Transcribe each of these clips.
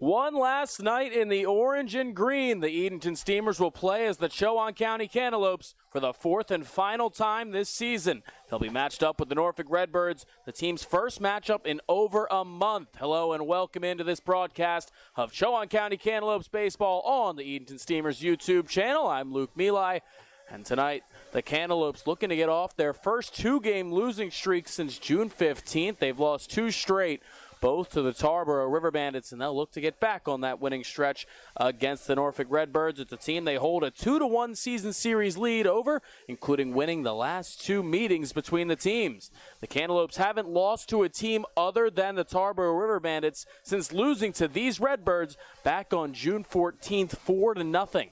One last night in the orange and green, the Edenton Steamers will play as the Chowan County Cantaloupes for the fourth and final time this season. They'll be matched up with the Norfolk Redbirds, the team's first matchup in over a month. Hello and welcome into this broadcast of Chowan County Cantaloupes baseball on the Edenton Steamers YouTube channel. I'm Luke Milai, and tonight the Cantaloupes looking to get off their first two-game losing streak since June 15th. They've lost two straight, both to the Tarboro River Bandits, and they'll look to get back on that winning stretch against the Norfolk Redbirds. It's a team they hold a 2-1 season series lead over, including winning the last two meetings between the teams. The Cantaloupes haven't lost to a team other than the Tarboro River Bandits since losing to these Redbirds back on June 14th, 4-0.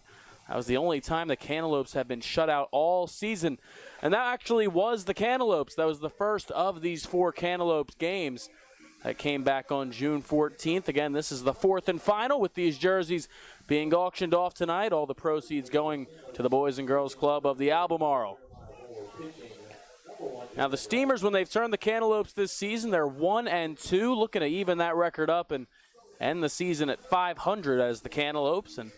That was the only time the Cantaloupes have been shut out all season, and that actually was the Cantaloupes. That was the first of these four Cantaloupes games that came back on June 14th. Again, this is the fourth and final, with these jerseys being auctioned off tonight. All the proceeds going to the Boys and Girls Club of the Albemarle. Now the Steamers, when they've turned the Cantaloupes this season, they're 1-2, looking to even that record up and end the season at 500 as the Cantaloupes, and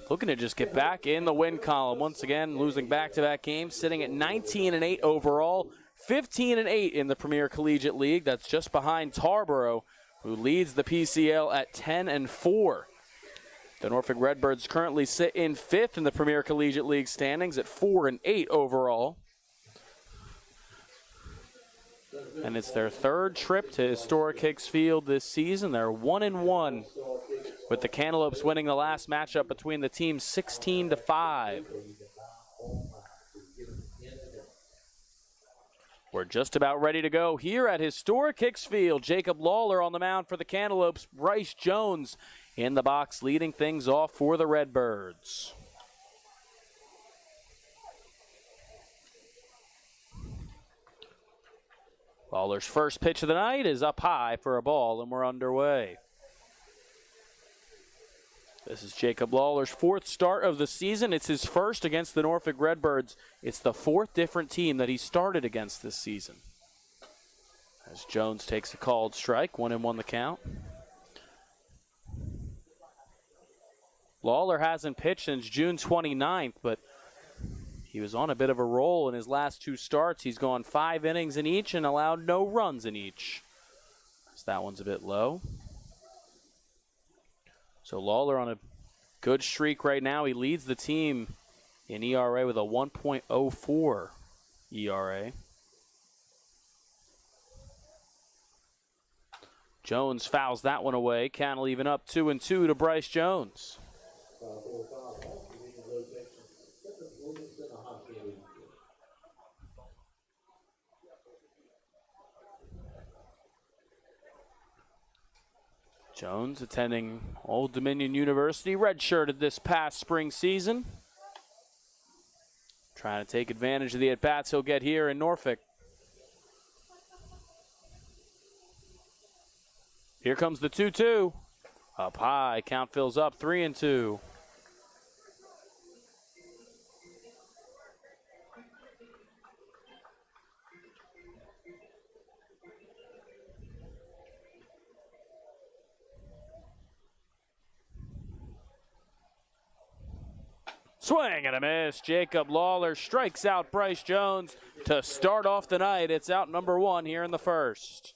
looking to just get back in the win column. Once again, losing back-to-back games, sitting at 19-8 overall, 15-8 in the Premier Collegiate League. That's just behind Tarboro, who leads the PCL at 10-4. The Norfolk Redbirds currently sit in fifth in the Premier Collegiate League standings at 4-8 overall. And it's their third trip to historic Hicks Field this season. They're 1-1, with the Cantaloupes winning the last matchup between the teams 16-5. We're just about ready to go here at historic Hicks Field. Jacob Lawler on the mound for the Cantaloupes. Bryce Jones in the box leading things off for the Redbirds. Lawler's first pitch of the night is up high for a ball, and we're underway. This is Jacob Lawler's fourth start of the season. It's his first against the Norfolk Redbirds. It's the fourth different team that he started against this season. As Jones takes a called strike, 1-1 the count. Lawler hasn't pitched since June 29th, but he was on a bit of a roll in his last two starts. He's gone 5 innings in each and allowed no runs in each. So that one's a bit low. So Lawler on a good streak right now. He leads the team in ERA with a 1.04 ERA. Jones fouls that one away. Count will even up 2-2 to Bryce Jones. Jones attending Old Dominion University, redshirted this past spring season. Trying to take advantage of the at-bats he'll get here in Norfolk. Here comes the 2-2. Up high, count fills up, 3-2. Swing and a miss. Jacob Lawler strikes out Bryce Jones to start off the night. It's out number one here in the first.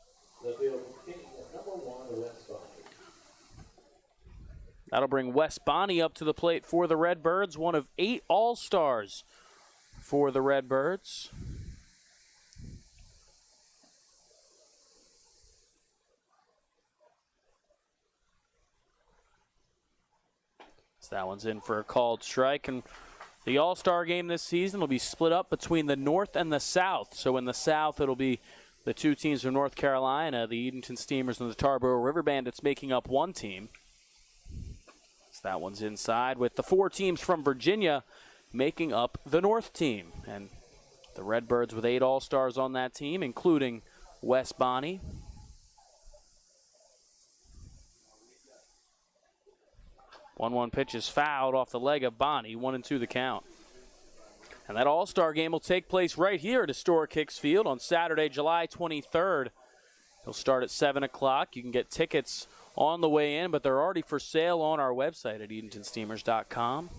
That'll bring Wes Bonney up to the plate for the Redbirds, one of 8 All-Stars for the Redbirds. So that one's in for a called strike, and the All-Star game this season will be split up between the North and the South. So in the South, it'll be the two teams from North Carolina, the Edenton Steamers and the Tarboro River Bandits, making up one team. So that one's inside, with the 4 teams from Virginia making up the North team. And the Redbirds with 8 All-Stars on that team, including Wes Bonney. 1-1 pitch is fouled off the leg of Bonney, 1-2 the count. And that All-Star game will take place right here at historic Hicks Field on Saturday, July 23rd. It'll start at 7 o'clock. You can get tickets on the way in, but they're already for sale on our website at EdentonSteamers.com.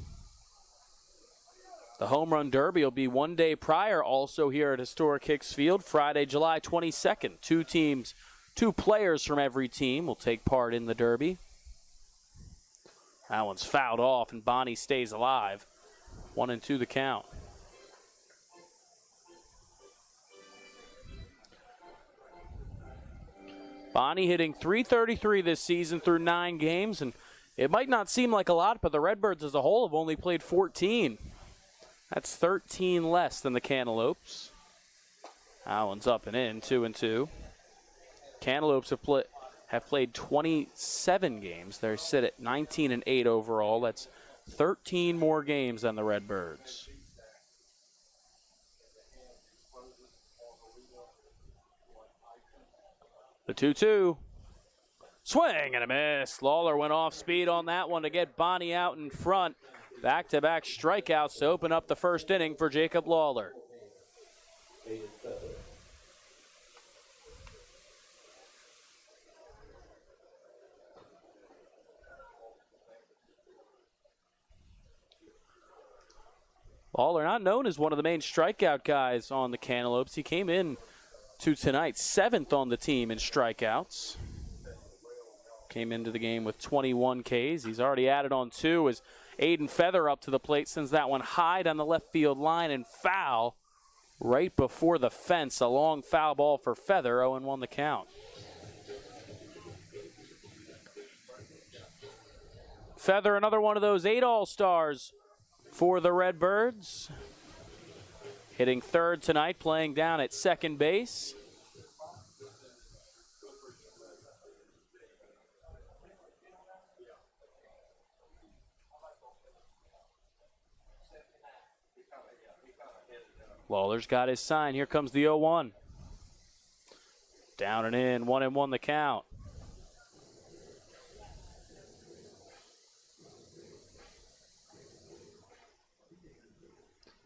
The Home Run Derby will be one day prior, also here at Historic Hicks Field, Friday, July 22nd. Two players from every team will take part in the Derby. That one's fouled off, and Bonnie stays alive. 1-2 the count. Bonnie hitting .333 this season through 9 games, and it might not seem like a lot, but the Redbirds as a whole have only played 14. That's 13 less than the Cantaloupes. That one's up and in, 2-2. Cantaloupes have played 27 games. They sit at 19-8 overall. That's 13 more games than the Redbirds. The 2-2. Swing and a miss. Lawler went off speed on that one to get Bonnie out in front. Back-to-back strikeouts to open up the first inning for Jacob Lawler. Lawler, not known as one of the main strikeout guys on the Cantaloupes. He came in to tonight 7th on the team in strikeouts. Came into the game with 21 Ks. He's already added on 2 as Aiden Feather up to the plate, sends that one high down the left field line and foul right before the fence. A long foul ball for Feather, 0-1 the count. Feather, another one of those 8 All-Stars for the Redbirds. Hitting third tonight, playing down at second base. Lawler's got his sign. Here comes the 0-1. Down and in, 1-1 the count.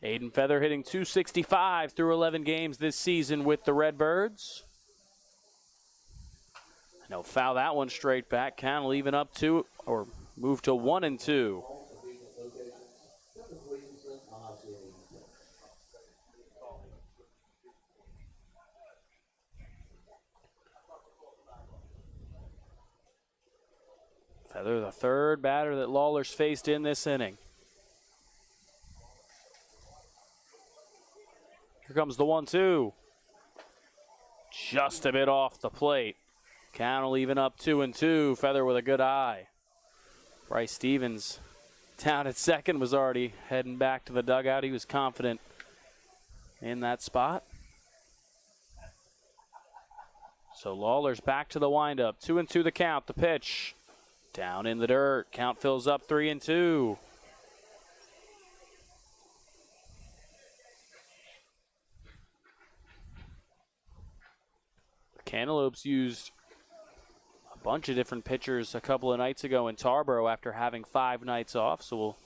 Aiden Feather hitting .265 through 11 games this season with the Redbirds. And he'll foul that one straight back. Count will even up to, or move to 1-2. Feather, the third batter that Lawler's faced in this inning. Here comes the 1-2. Just a bit off the plate. Count will even up 2-2. Feather with a good eye. Bryce Stevens down at second was already heading back to the dugout. He was confident in that spot. So Lawler's back to the windup. 2-2 the count. The pitch. Down in the dirt. Count fills up 3-2. The Cantaloupes used a bunch of different pitchers a couple of nights ago in Tarboro after having 5 nights off. So we'll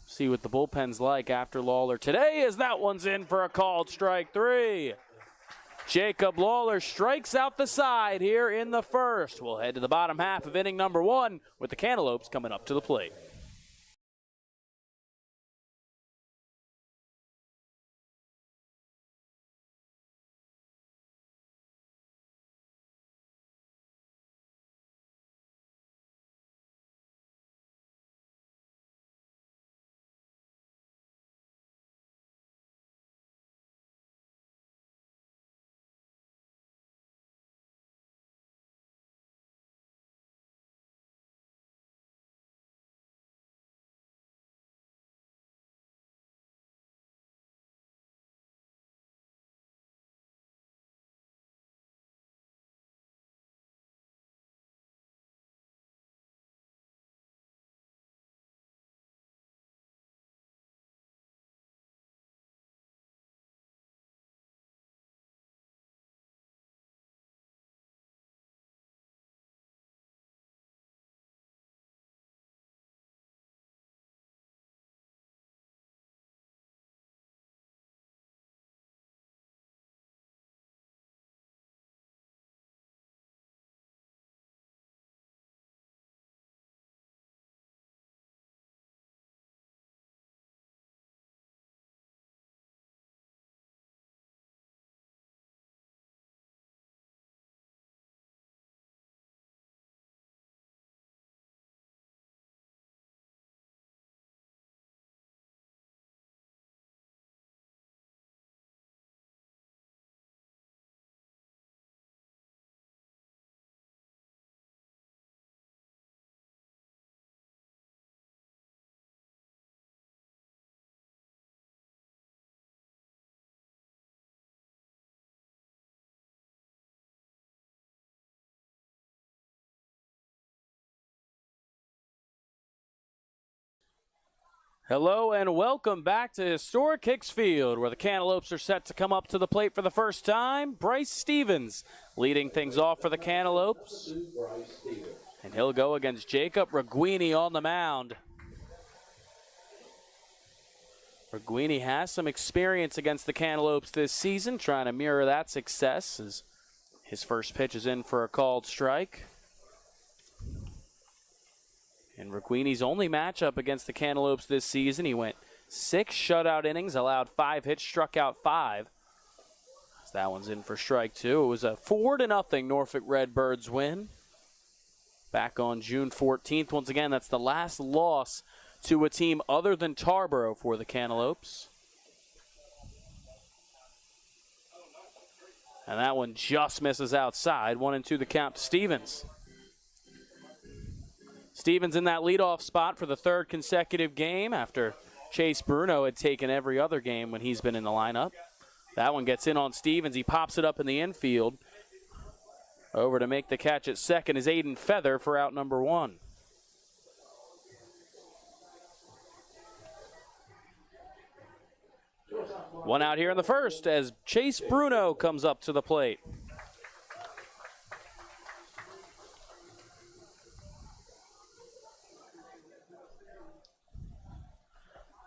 see what the bullpen's like after Lawler today, as that one's in for a called strike 3. Jacob Lawler strikes out the side here in the first. We'll head to the bottom half of inning number 1 with the Cantaloupes coming up to the plate. Hello and welcome back to historic Hicks Field, where the Cantaloupes are set to come up to the plate for the first time. Bryce Stevens leading things off for the Cantaloupes. And he'll go against Jacob Roguini on the mound. Roguini has some experience against the Cantaloupes this season, trying to mirror that success as his first pitch is in for a called strike. And Roguini's only matchup against the Cantaloupes this season, he went 6 shutout innings, allowed 5 hits, struck out 5. So that one's in for strike 2. It was a 4-0 Norfolk Redbirds win back on June 14th. Once again, that's the last loss to a team other than Tarboro for the Cantaloupes. And that one just misses outside. 1-2 the count to Stevens. Stevens in that leadoff spot for the 3rd consecutive game after Chase Bruno had taken every other game when he's been in the lineup. That one gets in on Stevens. He pops it up in the infield. Over to make the catch at second is Aiden Feather for out number 1. One out here in the first as Chase Bruno comes up to the plate.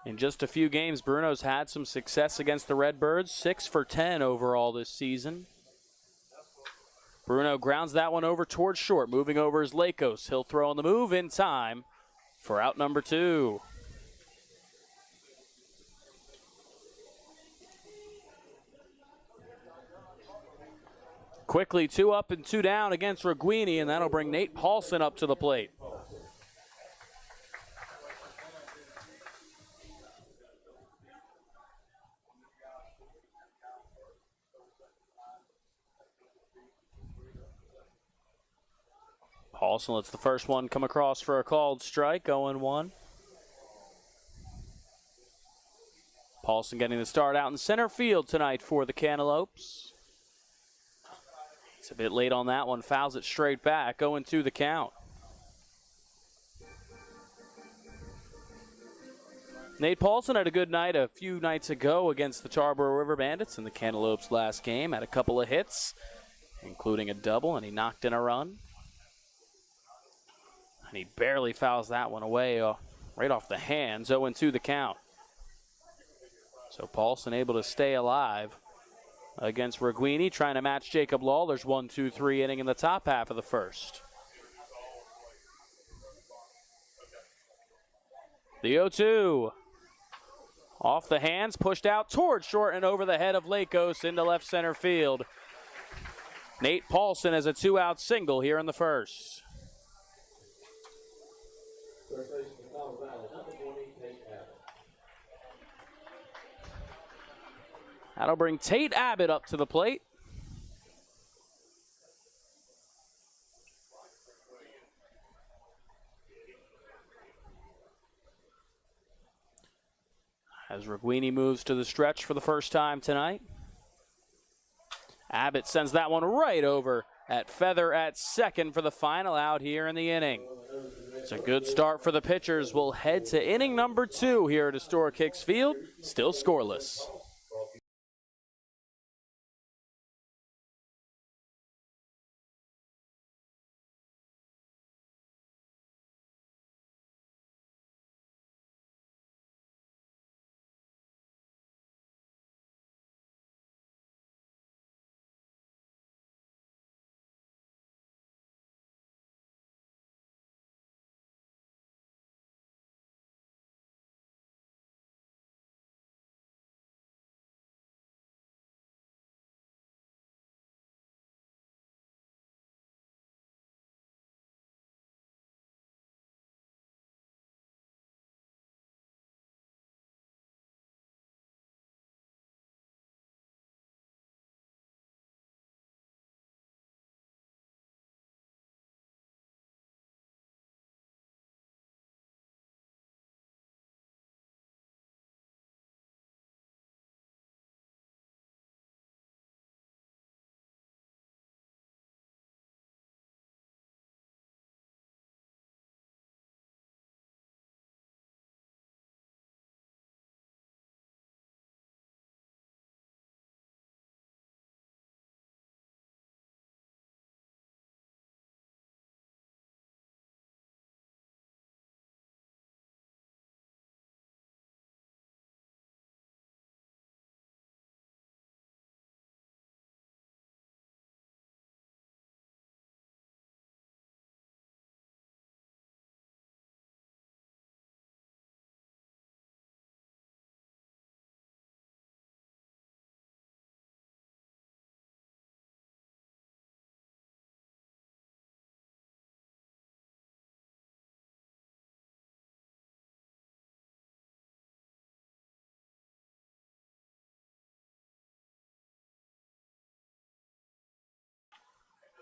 In just a few games, Bruno's had some success against the Redbirds, 6 for 10 overall this season. Bruno grounds that one over towards short, moving over is Lakos. He'll throw on the move in time for out number 2. Quickly 2 up and 2 down against Roguini, and that'll bring Nate Paulson up to the plate. Paulson lets the first one come across for a called strike, 0-1. Paulson getting the start out in center field tonight for the Cantaloupes. He's a bit late on that one, fouls it straight back, 0-2 the count. Nate Paulson had a good night a few nights ago against the Tarboro River Bandits in the Cantaloupes' last game. Had a couple of hits, including a double, and he knocked in a run. And he barely fouls that one away right off the hands, 0-2 the count. So Paulson able to stay alive against Roguini, trying to match Jacob Lawler's 1-2-3 inning in the top half of the first. The 0-2. Off the hands, pushed out towards short and over the head of Lakos into left center field. Nate Paulson has a 2-out single here in the first. That'll bring Tate Abbott up to the plate. As Roguini moves to the stretch for the first time tonight. Abbott sends that one right over at Feather at second for the final out here in the inning. It's a good start for the pitchers. We'll head to inning number 2 here at historic Hicks Field, still scoreless.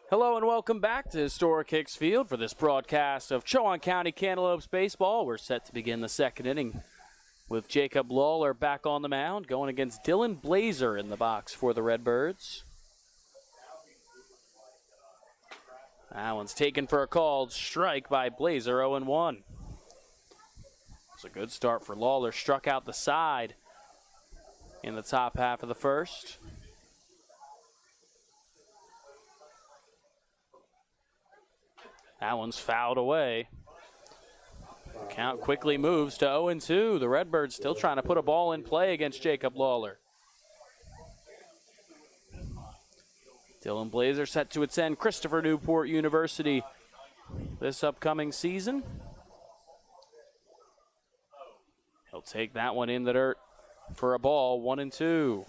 Hello and welcome back to Historic Hicks Field for this broadcast of Chowan County Cantaloupes baseball. We're set to begin the second inning with Jacob Lawler back on the mound, going against Dylan Blazer in the box for the Redbirds. That one's taken for a called strike by Blazer, 0-1. It's a good start for Lawler. Struck out the side in the top half of the first. That one's fouled away. Count quickly moves to 0-2. The Redbirds still trying to put a ball in play against Jacob Lawler. Dylan Blazer set to attend Christopher Newport University this upcoming season. He'll take that one in the dirt for a ball, 1-2.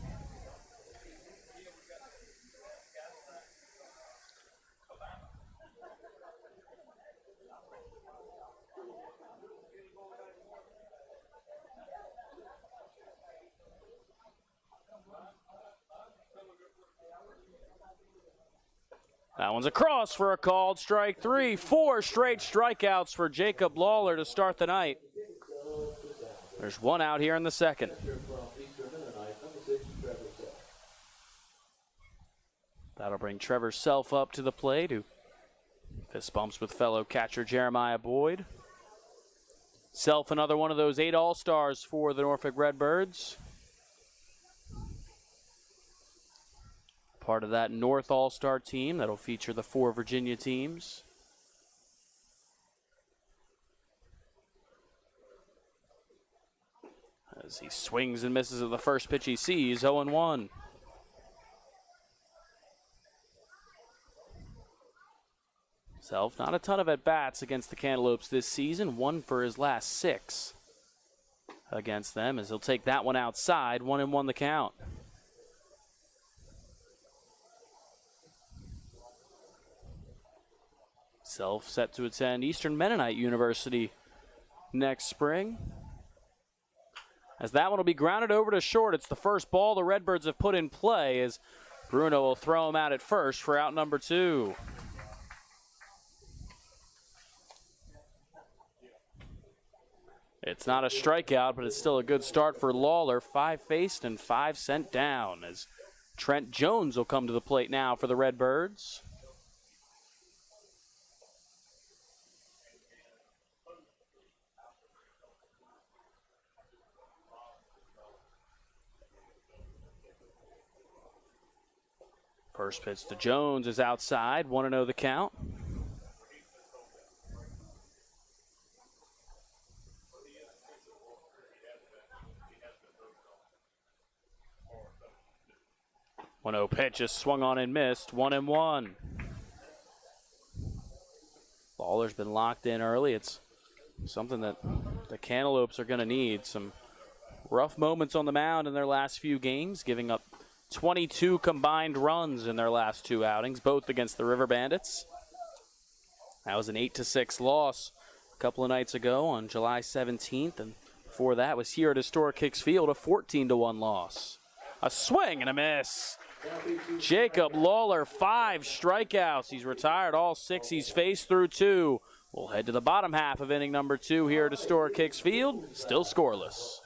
That one's across for a called strike three. 4 straight strikeouts for Jacob Lawler to start the night. There's one out here in the second. That'll bring Trevor Self up to the plate, who fist bumps with fellow catcher Jeremiah Boyd. Self, another one of those 8 All-Stars for the Norfolk Redbirds. Part of that North All-Star team that'll feature the 4 Virginia teams. As he swings and misses at the first pitch he sees, 0-1. Self, not a ton of at-bats against the Cantaloupes this season. 1 for his last 6 against them, as he'll take that one outside. 1-1 the count. Self set to attend Eastern Mennonite University next spring. As that one will be grounded over to short. It's the first ball the Redbirds have put in play, as Bruno will throw him out at first for out number 2. It's not a strikeout, but it's still a good start for Lawler. 5 faced and 5 sent down, as Trent Jones will come to the plate now for the Redbirds. First pitch to Jones is outside. 1-0 the count. One-0 pitch is swung on and missed. 1-1. Lawler's been locked in early. It's something that the Cantaloupes are going to need. Some rough moments on the mound in their last few games, giving up 22 combined runs in their last 2 outings, both against the River Bandits. That was an 8-6 loss a couple of nights ago on July 17th, and before that was here at Historic Hicks Field, a 14-1 loss. A swing and a miss. Jacob Lawler, 5 strikeouts. He's retired all 6 he's faced through 2. We'll head to the bottom half of inning number 2 here at Historic Hicks Field, still scoreless.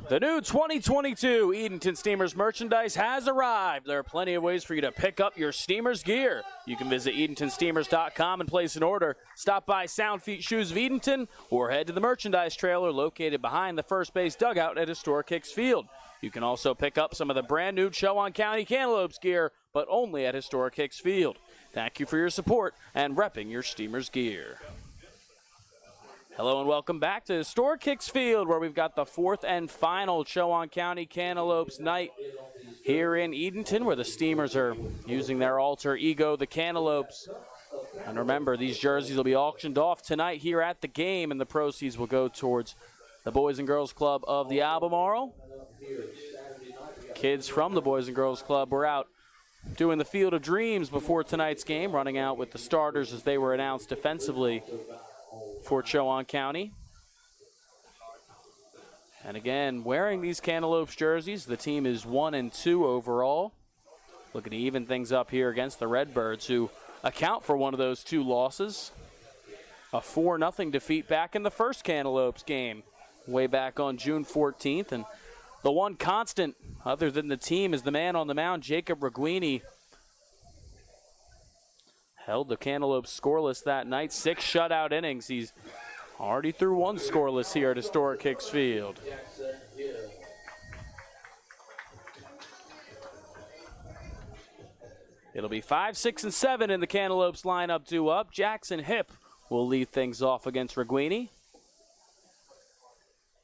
The new 2022 Edenton Steamers merchandise has arrived. There are plenty of ways for you to pick up your Steamers gear. You can visit EdentonSteamers.com and place an order. Stop by Sound Feet Shoes of Edenton or head to the merchandise trailer located behind the first base dugout at Historic Hicks Field. You can also pick up some of the brand new Chowan County Cantaloupes gear, but only at Historic Hicks Field. Thank you for your support and repping your Steamers gear. Hello and welcome back to Historic Hicks Field, where we've got the 4th and final Chowan County Cantaloupes night here in Edenton, where the Steamers are using their alter ego, the Cantaloupes. And remember, these jerseys will be auctioned off tonight here at the game, and the proceeds will go towards the Boys and Girls Club of the Albemarle. Kids from the Boys and Girls Club were out doing the Field of Dreams before tonight's game, running out with the starters as they were announced defensively for Chowan County. And again, wearing these Cantaloupes jerseys, the team is 1-2 overall. Looking to even things up here against the Redbirds, who account for one of those 2 losses. A 4-0 defeat back in the first Cantaloupes game, way back on June 14th. And the one constant, other than the team, is the man on the mound, Jacob Roguini. Held the Cantaloupes scoreless that night, 6 shutout innings. He's already threw 1 scoreless here at historic Hicks Field. It'll be 5, 6, and 7 in the Cantaloupes lineup due up. Jackson Hipp will lead things off against Roguini.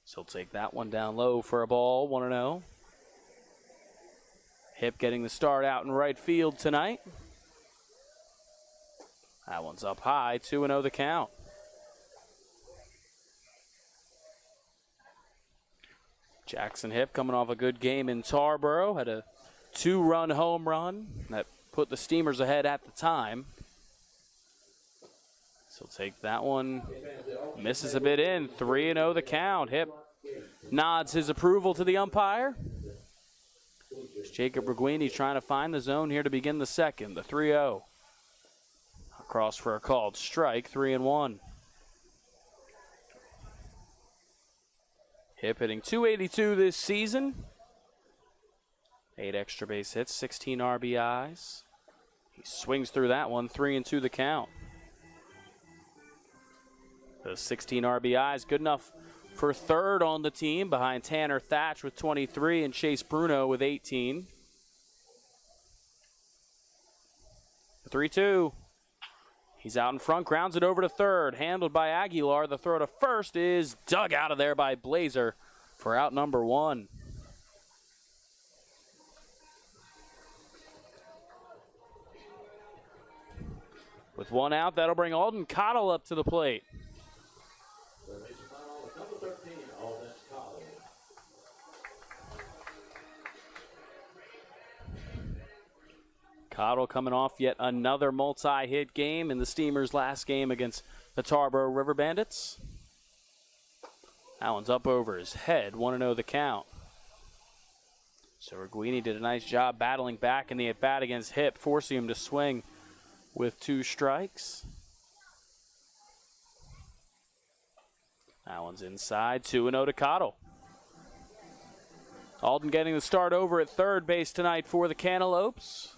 So he'll take that one down low for a ball, 1-0. Hipp getting the start out in right field tonight. That one's up high, 2-0 the count. Jackson Hipp coming off a good game in Tarboro, had a 2-run home run that put the Steamers ahead at the time. So take that one, misses a bit in, 3-0 the count. Hipp nods his approval to the umpire. Jacob Roguini trying to find the zone here to begin the second, the 3-0. Across for a called strike, 3-1. Hipp hitting .282 this season. 8 extra base hits, 16 RBIs. He swings through that one, 3-2 the count. Those 16 RBIs, good enough for third on the team behind Tanner Thatch with 23 and Chase Bruno with 18. 3-2. He's out in front, grounds it over to third, handled by Aguilar. The throw to first is dug out of there by Blazer for out number 1. With 1 out, that'll bring Alden Cottle up to the plate. Cottle coming off yet another multi-hit game in the Steamers' last game against the Tarboro River Bandits. That one's up over his head, 1-0 the count. So Roguini did a nice job battling back in the at-bat against Hipp, forcing him to swing with 2 strikes. That one's inside, 2-0 to Cottle. Alden getting the start over at third base tonight for the Cantaloupes.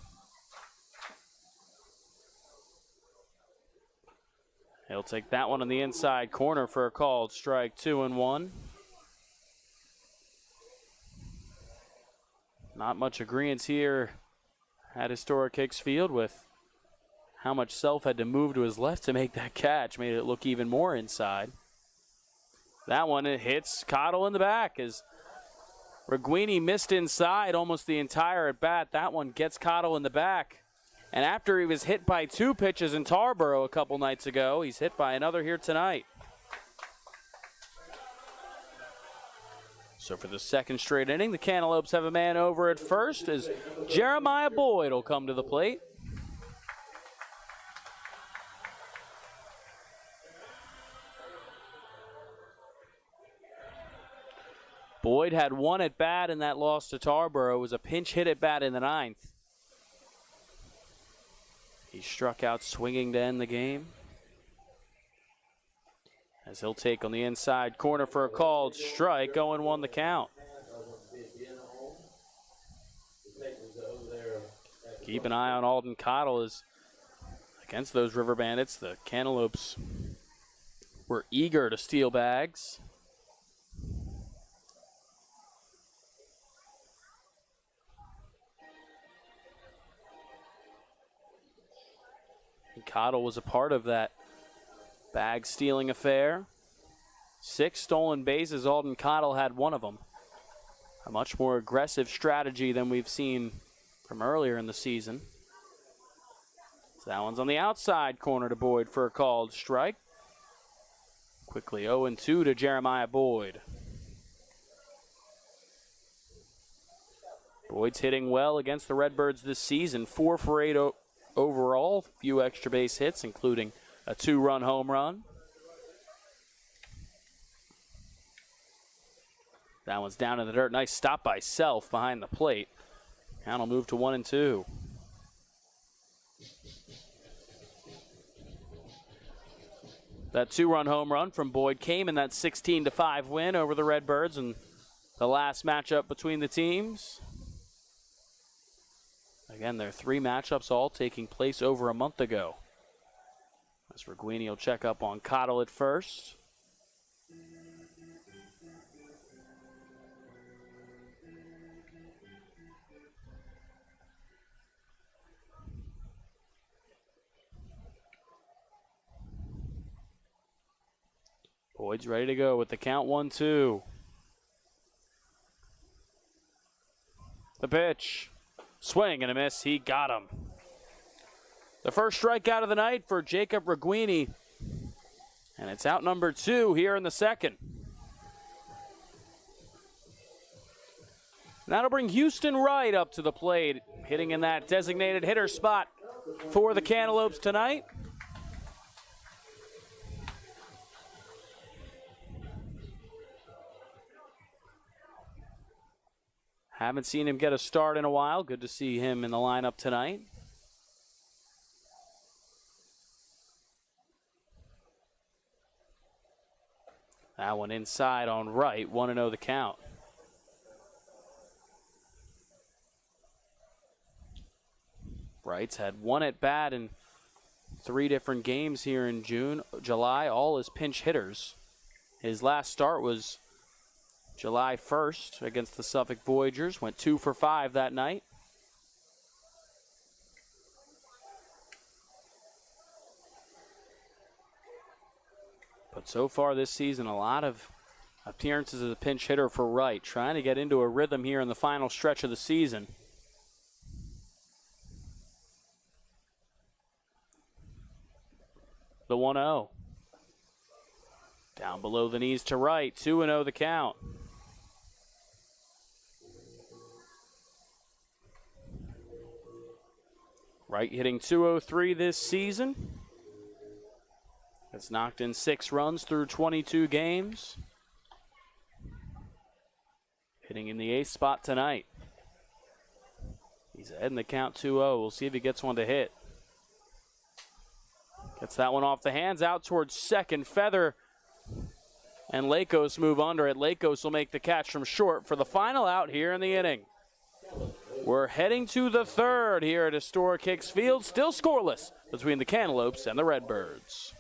He'll take that one on the inside corner for a called strike, 2-1. Not much agreement here at historic Hicks Field with how much Self had to move to his left to make that catch. Made it look even more inside. That one, it hits Cottle in the back as Roguini missed inside almost the entire at bat. That one gets Cottle in the back. And after he was hit by 2 pitches in Tarboro a couple nights ago, he's hit by another here tonight. So for the second straight inning, the Cantaloupes have a man over at first as Jeremiah Boyd will come to the plate. Boyd had 1 at bat in that loss to Tarboro. It was a pinch hit at bat in the 9th. He struck out swinging to end the game. As he'll take on the inside corner for a called strike, 0-1 the count. Keep an eye on Alden Cottle as against those River Bandits, the Cantaloupes were eager to steal bags. Cottle was a part of that bag stealing affair. 6 stolen bases. Alden Cottle had 1 of them. A much more aggressive strategy than we've seen from earlier in the season. So that one's on the outside corner to Boyd for a called strike. Quickly 0-2 to Jeremiah Boyd. Boyd's hitting well against the Redbirds this season. 4 for 8 overall. Few extra base hits, including a 2-run home run. That one's down in the dirt. Nice stop by Self behind the plate. Count will move to 1-2. That 2-run home run from Boyd came in that 16-5 win over the Redbirds in the last matchup between the teams. Again, there are 3 matchups all taking place over a month ago. As Roguini will check up on Cottle at first. Boyd's ready to go with the count 1-2. The pitch. Swing and a miss. He got him. The first strikeout of the night for Jacob Roguini. And it's out number 2 here in the second. That'll bring Houston Wright up to the plate, hitting in that designated hitter spot for the Cantaloupes tonight. Haven't seen him get a start in a while. Good to see him in the lineup tonight. That one inside on right, 1-0 the count. Wright's had 1 at bat in 3 different games here in July, all as pinch hitters. His last start was July 1st against the Suffolk Voyagers. Went 2 for 5 that night. But so far this season, a lot of appearances as a pinch hitter for Wright, trying to get into a rhythm here in the final stretch of the season. The 1-0. Down below the knees to Wright, 2-0 the count. Wright hitting .203 this season. Has knocked in 6 runs through 22 games. Hitting in the 8th spot tonight. He's ahead in the count 2-0. We'll see if he gets one to hit. Gets that one off the hands, out towards second. Feather and Lakos move under it. Lakos will make the catch from short for the final out here in the inning. We're heading to the 3rd here at historic Hicks Field. Still scoreless between the Cantaloupes and the Redbirds.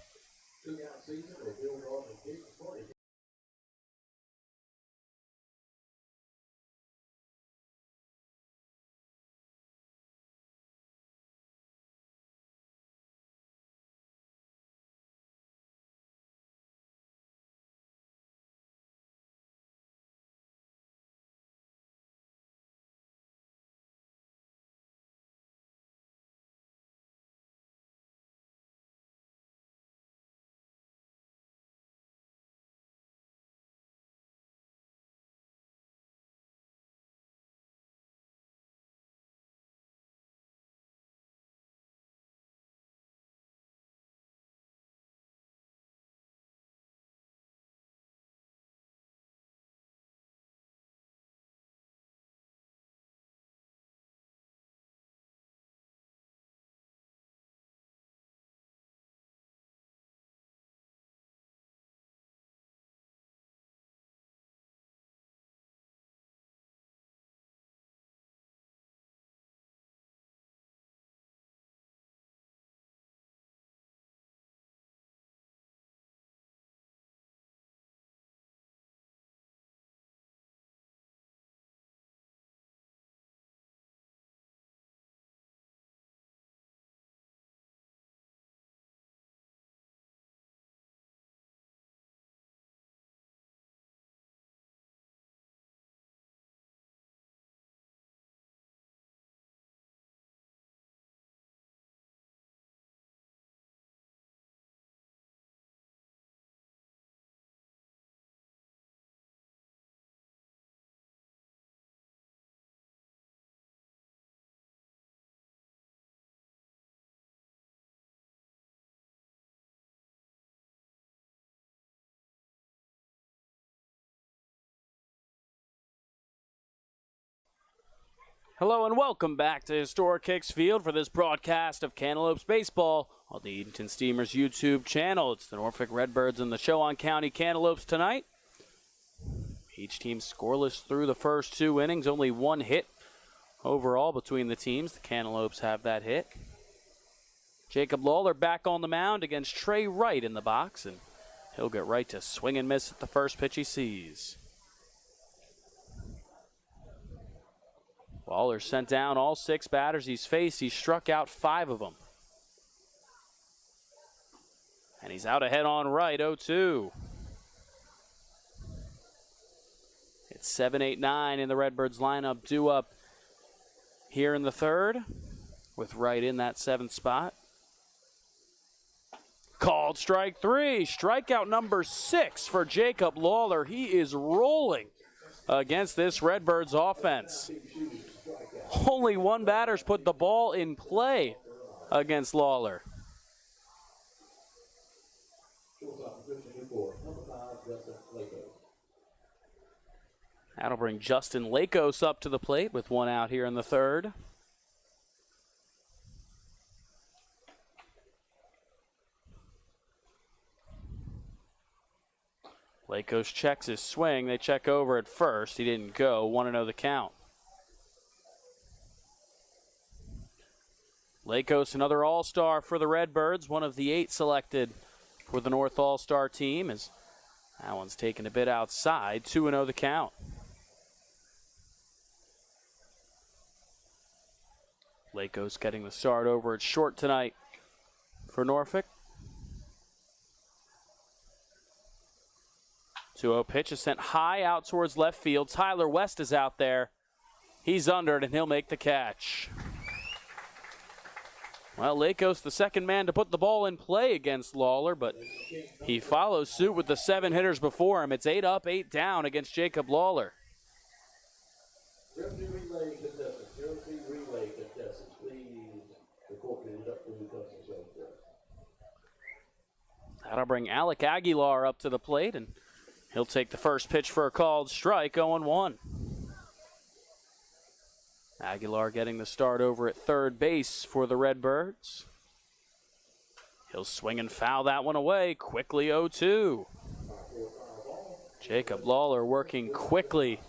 Hello and welcome back to Historic Hicks Field for this broadcast of Cantaloupes Baseball on the Edenton Steamers YouTube channel. It's the Norfolk Redbirds and the Showan-County Cantaloupes tonight. Each team scoreless through the first 2 innings, only 1 hit overall between the teams. The Cantaloupes have that hit. Jacob Lawler back on the mound against Trey Wright in the box, and he'll get right to swing and miss at the first pitch he sees. Lawler sent down all 6 batters he's faced. He struck out 5 of them. And he's out ahead on right, 0-2. It's 7, 8, 9 in the Redbirds lineup, due up here in the third, with Wright in that 7th spot. Called strike 3, strikeout number 6 for Jacob Lawler. He is rolling against this Redbirds offense. Only 1 batter's put the ball in play against Lawler. That'll bring Justin Lakos up to the plate with 1 out here in the third. Lakos checks his swing. They check over at first. He didn't go. 1-0 the count. Lakos, another All-Star for the Redbirds, one of the 8 selected for the North All-Star team, as that one's taken a bit outside. 2-0 the count. Lakos getting the start over at short tonight for Norfolk. 2-0 pitch is sent high out towards left field. Tyler West is out there. He's under it, and he'll make the catch. Well, Lakos, the second man to put the ball in play against Lawler, but he follows suit with the 7 hitters before him. It's 8 up, 8 down against Jacob Lawler. That'll bring Alec Aguilar up to the plate, and he'll take the first pitch for a called strike, 0-1. Aguilar getting the start over at third base for the Redbirds. He'll swing and foul that one away. Quickly 0-2. Jacob Lawler working quickly.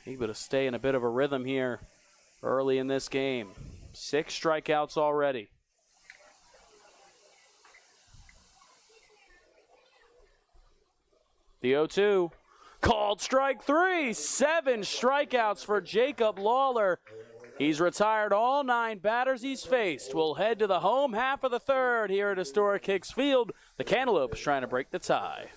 Able to stay in a bit of a rhythm here early in this game. 6 strikeouts already. The 0-2. Called strike 3, 7 strikeouts for Jacob Lawler. He's retired all 9 batters he's faced. We'll head to the home half of the third here at Historic Hicks Field. The Cantaloupes trying to break the tie.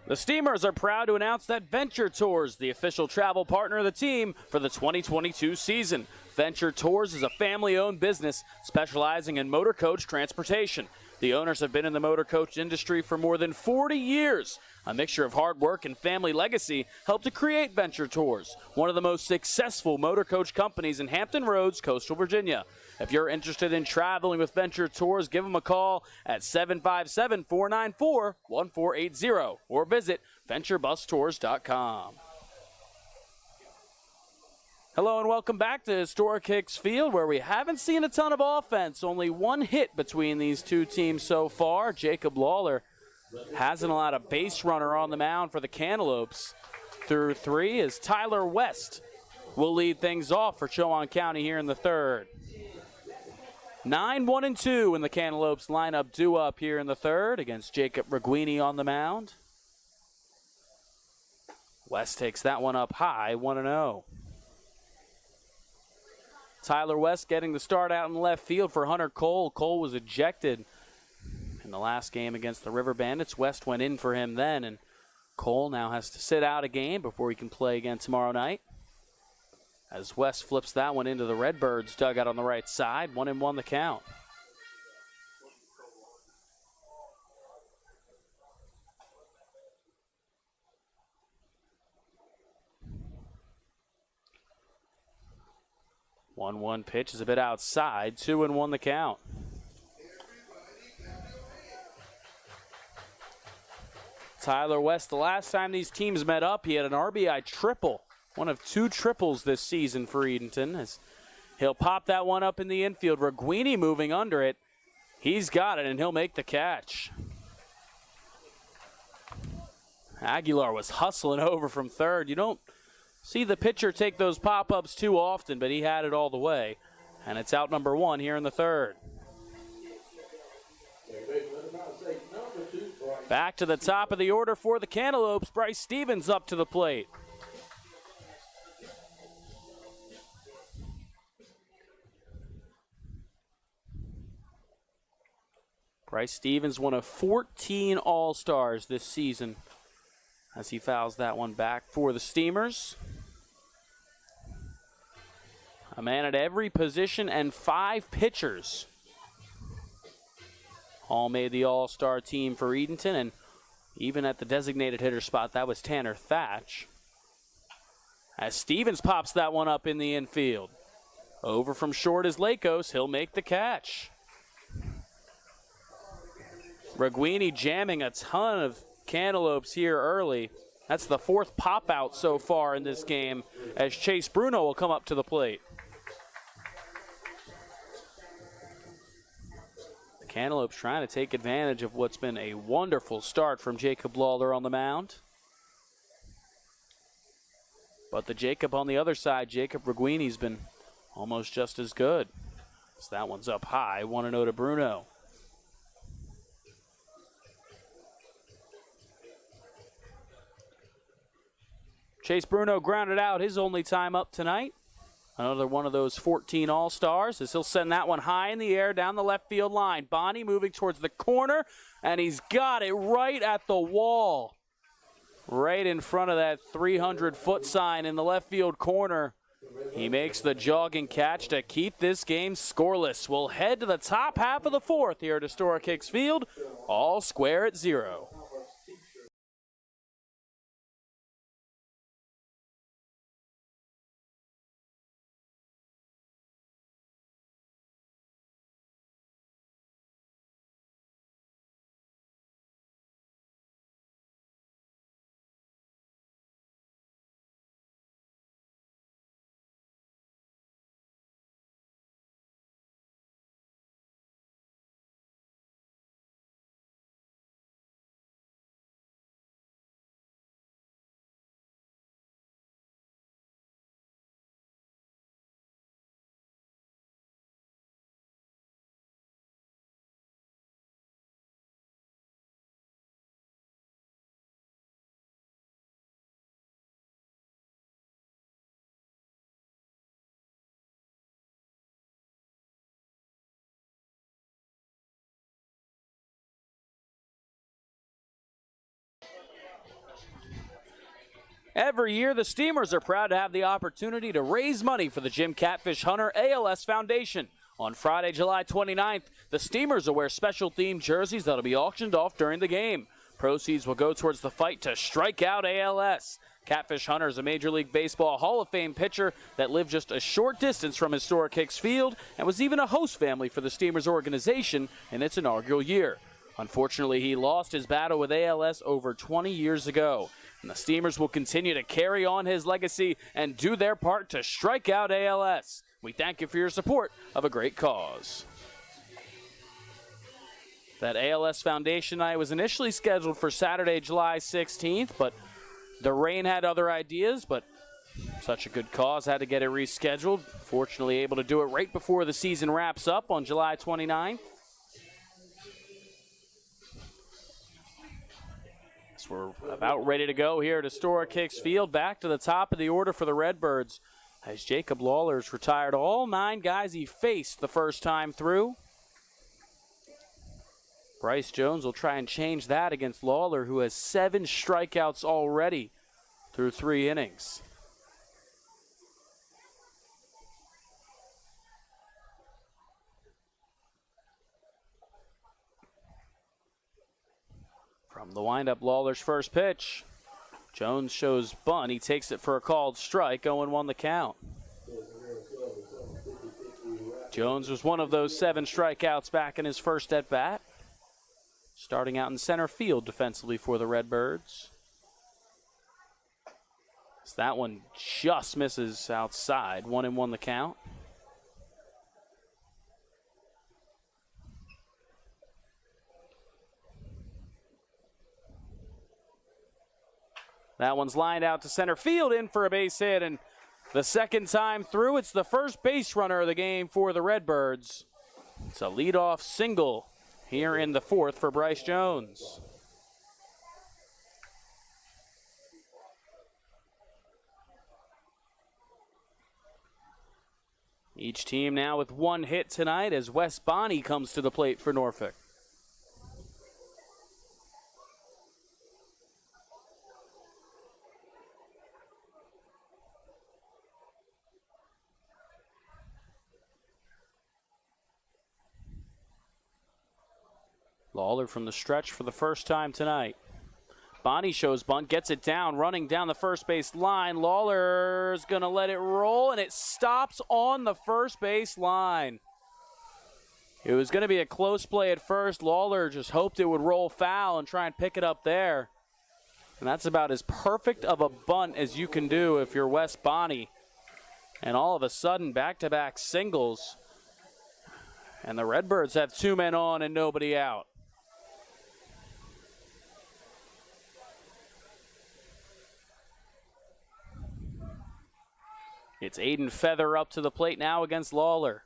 The Steamers are proud to announce that Venture Tours, the official travel partner of the team for the 2022 season. Venture Tours is a family-owned business specializing in motor coach transportation. The owners have been in the motor coach industry for more than 40 years. A mixture of hard work and family legacy helped to create Venture Tours, one of the most successful motor coach companies in Hampton Roads, coastal Virginia. If you're interested in traveling with Venture Tours, give them a call at 757-494-1480 or visit VentureBusTours.com. Hello and welcome back to Historic Hicks Field, where we haven't seen a ton of offense. Only one hit between these two teams so far. Jacob Lawler hasn't allowed a base runner on the mound for the Cantaloupes. Through 3 as Tyler West will lead things off for Chowan County here in the 3rd. 9-1-2 in the Cantaloupes lineup due up here in the 3rd against Jacob Roguini on the mound. West takes that one up high, 1-0. Tyler West getting the start out in left field for Hunter Cole. Cole was ejected in the last game against the River Bandits. West went in for him then, and Cole now has to sit out a game before he can play again tomorrow night. As West flips that one into the Redbirds dugout on the right side, 1-1 the count. One pitch is a bit outside, 2-1 the count. Tyler West, the last time these teams met up, he had an RBI triple. One of 2 triples this season for Edenton. As he'll pop that one up in the infield. Roguini moving under it. He's got it, and he'll make the catch. Aguilar was hustling over from third. You don't see the pitcher take those pop-ups too often, but he had it all the way. And it's out number 1 here in the 3rd. Back to the top of the order for the Cantaloupes. Bryce Stevens up to the plate. Bryce Stevens, one of 14 All-Stars this season, as he fouls that one back for the Steamers. A man at every position and 5 pitchers all made the All-Star team for Edenton, and even at the designated hitter spot, that was Tanner Thatch. As Stevens pops that one up in the infield. Over from short is Lakos. He'll make the catch. Roguini jamming a ton of Cantaloupes here early. That's the 4th pop-out so far in this game, as Chase Bruno will come up to the plate. The Cantaloupes trying to take advantage of what's been a wonderful start from Jacob Lawler on the mound. But the Jacob on the other side, Jacob Roguini's been almost just as good. So that one's up high, 1-0 to Bruno. Chase Bruno grounded out his only time up tonight. Another one of those 14 All-Stars, as he'll send that one high in the air down the left field line. Bonnie moving towards the corner, and he's got it right at the wall. Right in front of that 300-foot sign in the left field corner. He makes the jogging catch to keep this game scoreless. We'll head to the top half of the 4th here at Historic Hicks Field, all square at 0. Every year, the Steamers are proud to have the opportunity to raise money for the Jim Catfish Hunter ALS Foundation. On Friday, July 29th, the Steamers will wear special themed jerseys that'll be auctioned off during the game. Proceeds will go towards the fight to strike out ALS. Catfish Hunter is a Major League Baseball Hall of Fame pitcher that lived just a short distance from Historic Hicks Field and was even a host family for the Steamers organization in its inaugural year. Unfortunately, he lost his battle with ALS over 20 years ago. And the Steamers will continue to carry on his legacy and do their part to strike out ALS. We thank you for your support of a great cause. That ALS Foundation night was initially scheduled for Saturday, July 16th, but the rain had other ideas, but such a good cause, had to get it rescheduled. Fortunately able to do it right before the season wraps up on July 29th. So we're about ready to go here at Historic Hicks Field. Back to the top of the order for the Redbirds, as Jacob Lawler's retired all 9 guys he faced the first time through. Bryce Jones will try and change that against Lawler, who has 7 strikeouts already through 3 innings. From the windup, Lawler's first pitch. Jones shows bunt. He takes it for a called strike. 0-1 the count. Jones was one of those 7 strikeouts back in his first at-bat. Starting out in center field defensively for the Redbirds. So that one just misses outside. 1-1 the count. That one's lined out to center field, in for a base hit, and the second time through, it's the first base runner of the game for the Redbirds. It's a leadoff single here in the 4th for Bryce Jones. Each team now with 1 hit tonight as Wes Bonney comes to the plate for Norfolk. Lawler from the stretch for the first time tonight. Bonney shows bunt, gets it down, running down the first base line. Lawler's going to let it roll, and it stops on the first base line. It was going to be a close play at first. Lawler just hoped it would roll foul and try and pick it up there. And that's about as perfect of a bunt as you can do if you're Wes Bonney. And all of a sudden, back-to-back singles. And the Redbirds have 2 men on and nobody out. It's Aiden Feather up to the plate now against Lawler.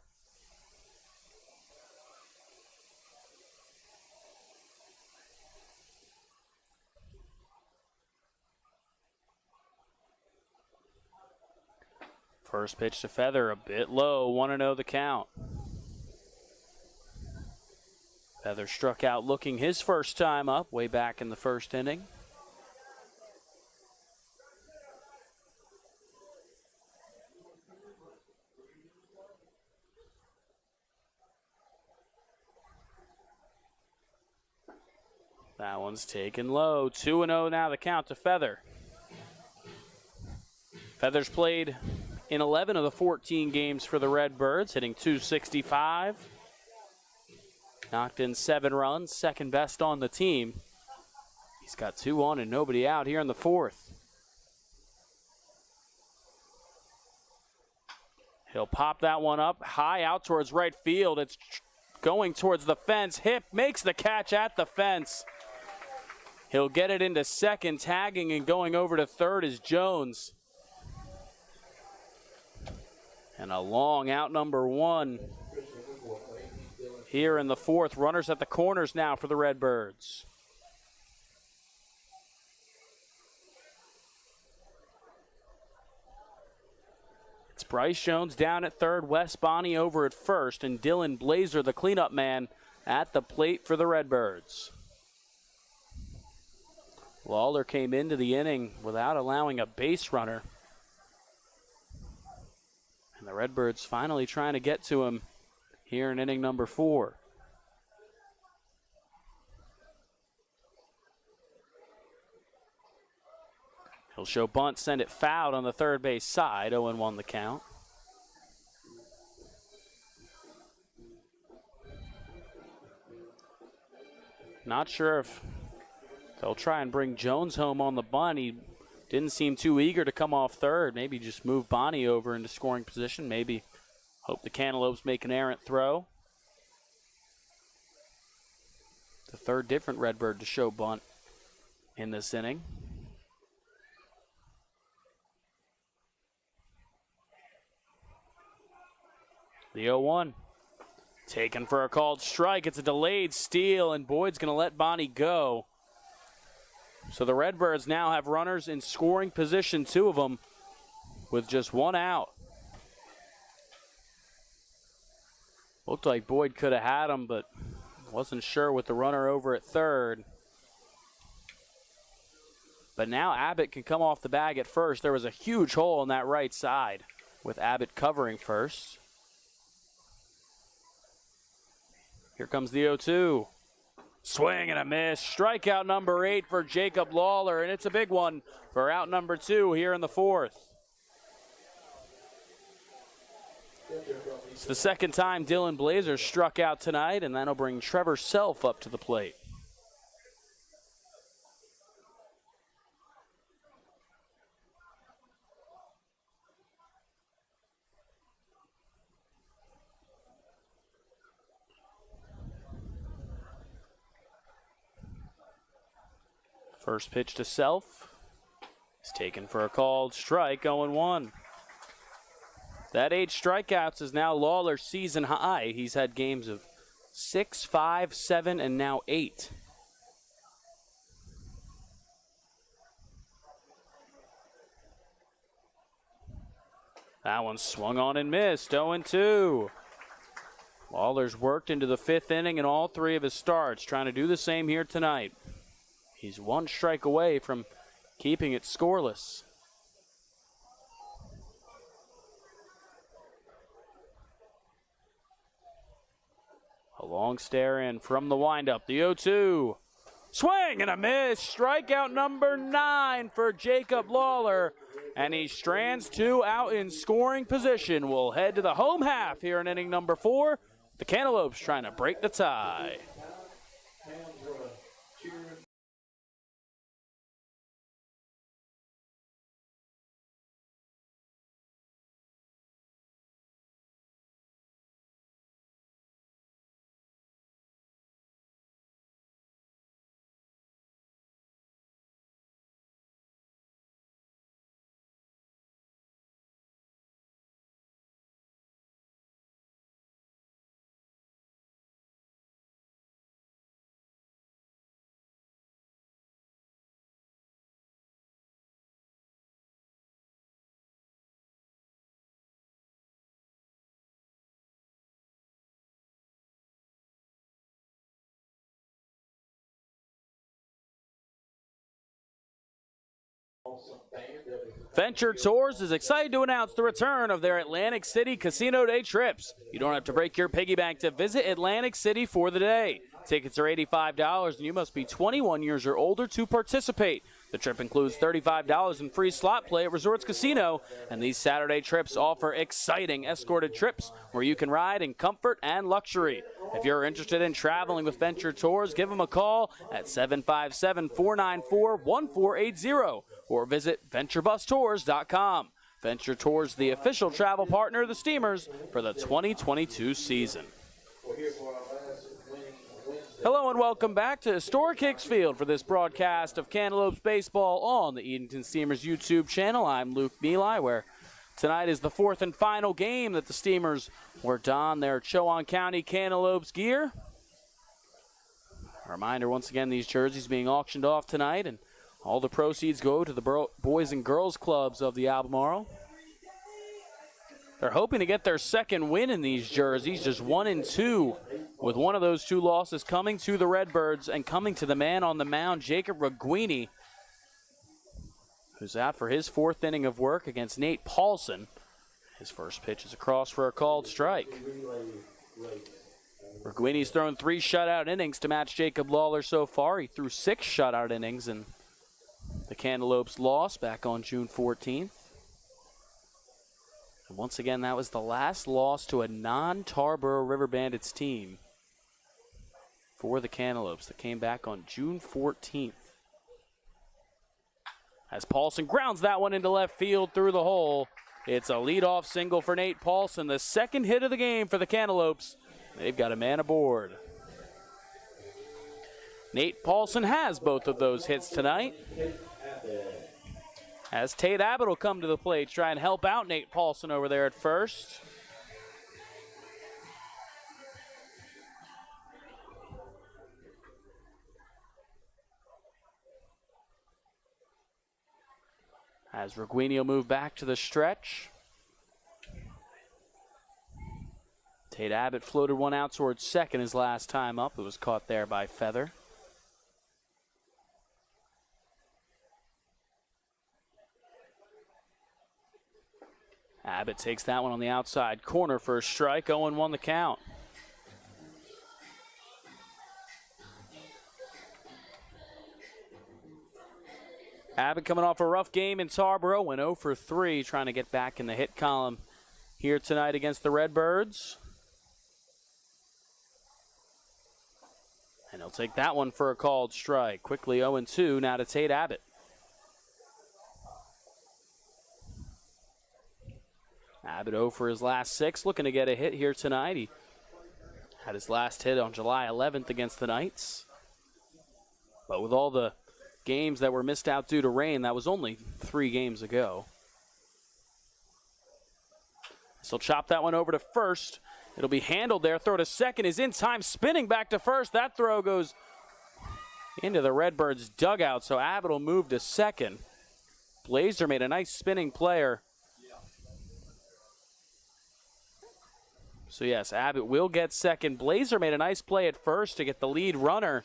First pitch to Feather, a bit low, 1-0 the count. Feather struck out looking his first time up way back in the first inning. That one's taken low. 2-0 now the count to Feather. Feather's played in 11 of the 14 games for the Redbirds, hitting .265. Knocked in 7 runs, second best on the team. He's got 2 on and nobody out here in the 4th. He'll pop that one up high out towards right field. It's going towards the fence. Hip makes the catch at the fence. He'll get it into second, tagging and going over to third is Jones. And a long out number 1 here in the 4th. Runners at the corners now for the Redbirds. It's Bryce Jones down at third, Wes Bonney over at first, and Dylan Blazer, the cleanup man, at the plate for the Redbirds. Lawler came into the inning without allowing a base runner. And the Redbirds finally trying to get to him here in inning number 4. He'll show bunt, send it fouled on the third base side. 0-1 the count. Not sure if They'll try and bring Jones home on the bunt. He didn't seem too eager to come off third. Maybe just move Bonnie over into scoring position. Maybe hope the Cantaloupes make an errant throw. The third different Redbird to show bunt in this inning. The 0-1. Taken for a called strike. It's a delayed steal, and Boyd's going to let Bonnie go. So the Redbirds now have runners in scoring position, two of them, with just one out. Looked like Boyd could have had him, but wasn't sure with the runner over at third. But now Abbott can come off the bag at first. There was a huge hole on that right side with Abbott covering first. Here comes the 0-2. Swing and a miss. Strikeout number 8 for Jacob Lawler, and it's a big one for out number 2 here in the fourth. It's the second time Dylan Blazer struck out tonight, and that'll bring Trevor Self up to the plate. First pitch to Self. He's taken for a called strike, 0-1. That 8 strikeouts is now Lawler's season high. He's had games of 6, 5, 7, and now 8. That one swung on and missed, 0-2. Lawler's worked into the 5th inning in all 3 of his starts, trying to do the same here tonight. He's 1 strike away from keeping it scoreless. A long stare in from the windup. The 0-2. Swing and a miss. Strikeout number 9 for Jacob Lawler. And he strands 2 out in scoring position. We'll head to the home half here in inning number 4. The Cantaloupes trying to break the tie. Venture Tours is excited to announce the return of their Atlantic City Casino Day trips. You don't have to break your piggy bank to visit Atlantic City for the day. Tickets are $85 and you must be 21 years or older to participate. The trip includes $35 in free slot play at Resorts Casino, and these Saturday trips offer exciting escorted trips where you can ride in comfort and luxury. If you're interested in traveling with Venture Tours, give them a call at 757-494-1480 or visit VentureBusTours.com. Venture Tours, the official travel partner of the Steamers for the 2022 season. Hello and welcome back to historic Hicksfield for this broadcast of Cantaloupes baseball on the Edenton Steamers YouTube channel. I'm Luke Mealy, where tonight is the 4th and final game that the Steamers will don their Chowan County Cantaloupes gear. A reminder, once again, these jerseys being auctioned off tonight, and all the proceeds go to the boys and girls clubs of the Albemarle. They're hoping to get their second win in these jerseys, just 1-2, with one of those 2 losses coming to the Redbirds and coming to the man on the mound, Jacob Roguini, who's out for his 4th inning of work against Nate Paulson. His first pitch is across for a called strike. Roguini's thrown 3 shutout innings to match Jacob Lawler so far. He threw 6 shutout innings in the Cantaloupes loss back on June 14th. And once again, that was the last loss to a non-Tarboro River Bandits team for the Cantaloupes that came back on June 14th. As Paulson grounds that one into left field through the hole. It's a leadoff single for Nate Paulson, the second hit of the game for the Cantaloupes. They've got a man aboard. Nate Paulson has both of those hits tonight. As Tate Abbott will come to the plate, try and help out Nate Paulson over there at first. As Roguini will move back to the stretch. Tate Abbott floated one out towards second his last time up. It was caught there by Feather. Abbott takes that one on the outside corner for a strike. 0-1 the count. Abbott coming off a rough game in Tarboro, went 0 for 3, trying to get back in the hit column here tonight against the Redbirds. And he'll take that one for a called strike. Quickly 0-2 now to Tate Abbott. Abbott 0 for his last 6, looking to get a hit here tonight. He had his last hit on July 11th against the Knights. But with all the games that were missed out due to rain, that was only 3 games ago. So chop that one over to first. It'll be handled there. Throw to second is in time, spinning back to first. That throw goes into the Redbirds dugout, so Abbott will move to second. Blazer made a nice spinning player. So yes, Abbott will get second. Blazer made a nice play at first to get the lead runner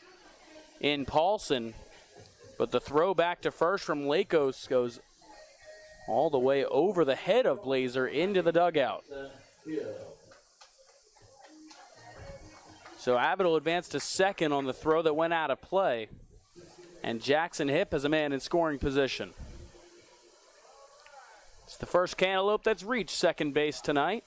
in Paulson. But the throw back to first from Lakos goes all the way over the head of Blazer into the dugout. So Abbott will advance to second on the throw that went out of play. And Jackson Hipp has a man in scoring position. It's the first Cantaloupe that's reached second base tonight.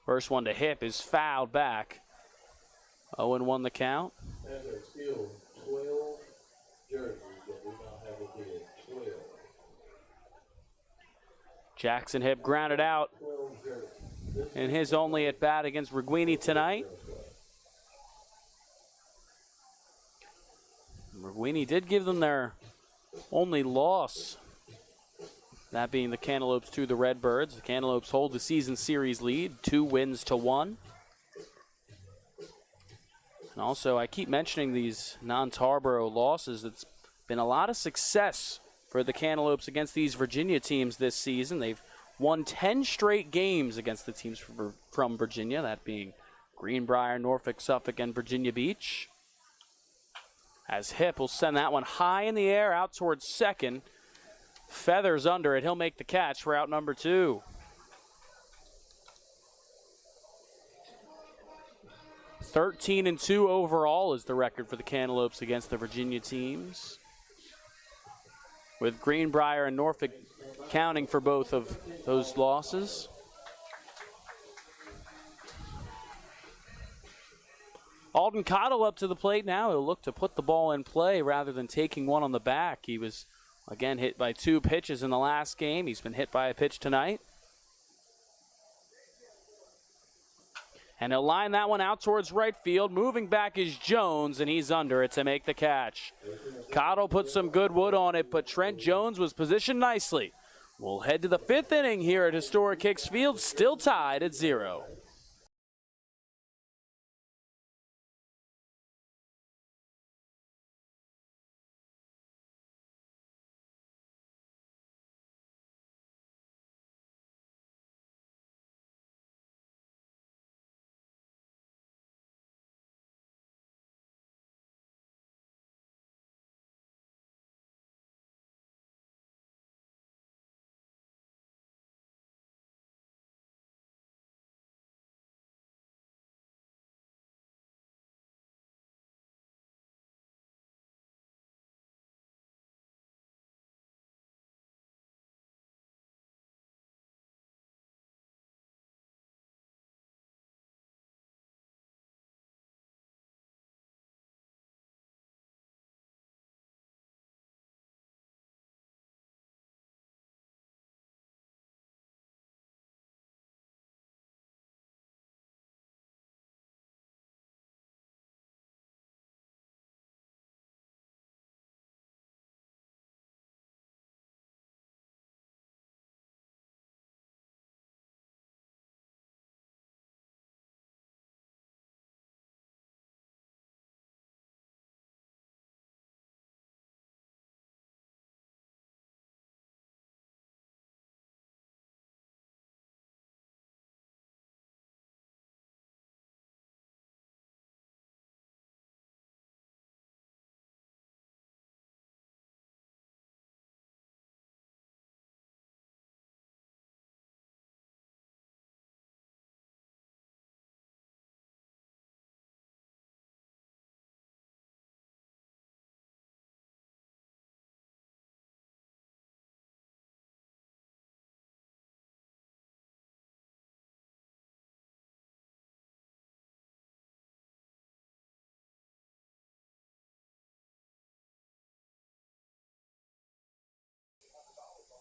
First one to Hipp is fouled back. 0-1 the count. And there's still 12 jerseys that do not have a bid. 12. Jackson Hipp grounded out in his only at bat against Roguini tonight. Roguini did give them their only loss, that being the Cantaloupes to the Redbirds. The Cantaloupes hold the season series lead, 2-1. And also, I keep mentioning these non-Tarboro losses. It's been a lot of success for the Cantaloupes against these Virginia teams this season. They've won 10 straight games against the teams from Virginia, that being Greenbrier, Norfolk, Suffolk, and Virginia Beach. As Hipp will send that one high in the air out towards second. Feathers under it. He'll make the catch for out number 2. (13-2) overall is the record for the Cantaloupes against the Virginia teams, with Greenbrier and Norfolk counting for both of those losses. Alden Cottle up to the plate now. He'll look to put the ball in play rather than taking one on the back. He was, again, hit by 2 pitches in the last game. He's been hit by a pitch tonight. And he'll line that one out towards right field. Moving back is Jones, and he's under it to make the catch. Cottle put some good wood on it, but Trent Jones was positioned nicely. We'll head to the 5th inning here at historic Hicks Field, still tied at 0.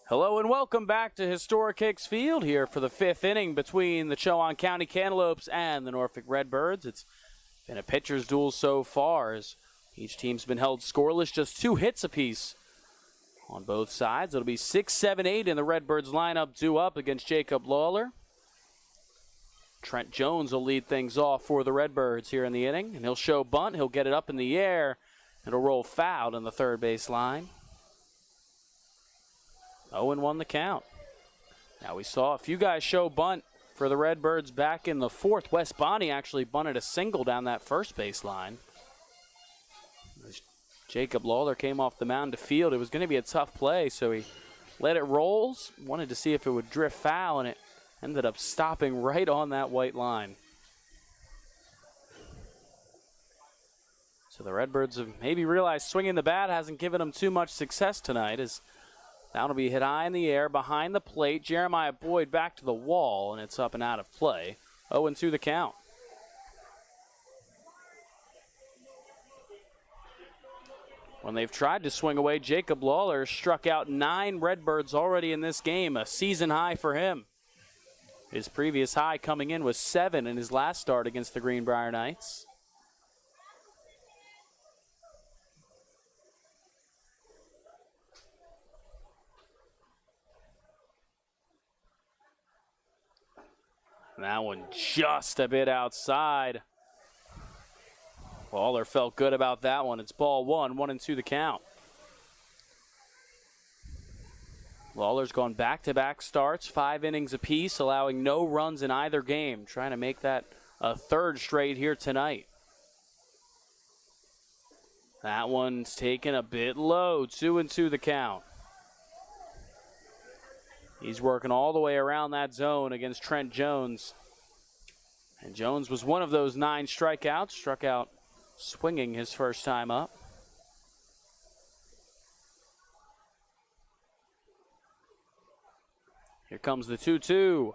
Hello and welcome back to Historic Hicks Field here for the 5th inning between the Chowan County Cantaloupes and the Norfolk Redbirds. It's been a pitcher's duel so far as each team's been held scoreless, just 2 hits apiece on both sides. It'll be 6, 7, 8 in the Redbirds lineup due up against Jacob Lawler. Trent Jones will lead things off for the Redbirds here in the inning, and he'll show bunt. He'll get it up in the air. It'll roll foul on the third base line. 0-1 the count. Now we saw a few guys show bunt for the Redbirds back in the 4th. Wes Bonney actually bunted a single down that first base line. As Jacob Lawler came off the mound to field, it was going to be a tough play, so he let it roll, wanted to see if it would drift foul, and it ended up stopping right on that white line. So the Redbirds have maybe realized swinging the bat hasn't given them too much success tonight, as that'll be hit high in the air behind the plate. Jeremiah Boyd back to the wall, and it's up and out of play. 0-2 the count. When they've tried to swing away, Jacob Lawler struck out 9 Redbirds already in this game, a season high for him. His previous high coming in was 7 in his last start against the Greenbrier Knights. That one just a bit outside. Lawler felt good about that one. It's ball 1, 1-2 the count. Lawler's gone back-to-back starts, 5 innings apiece, allowing no runs in either game, trying to make that a 3rd straight here tonight. That one's taken a bit low, 2-2 the count. He's working all the way around that zone against Trent Jones. And Jones was one of those 9 strikeouts, struck out swinging his first time up. Here comes the 2-2.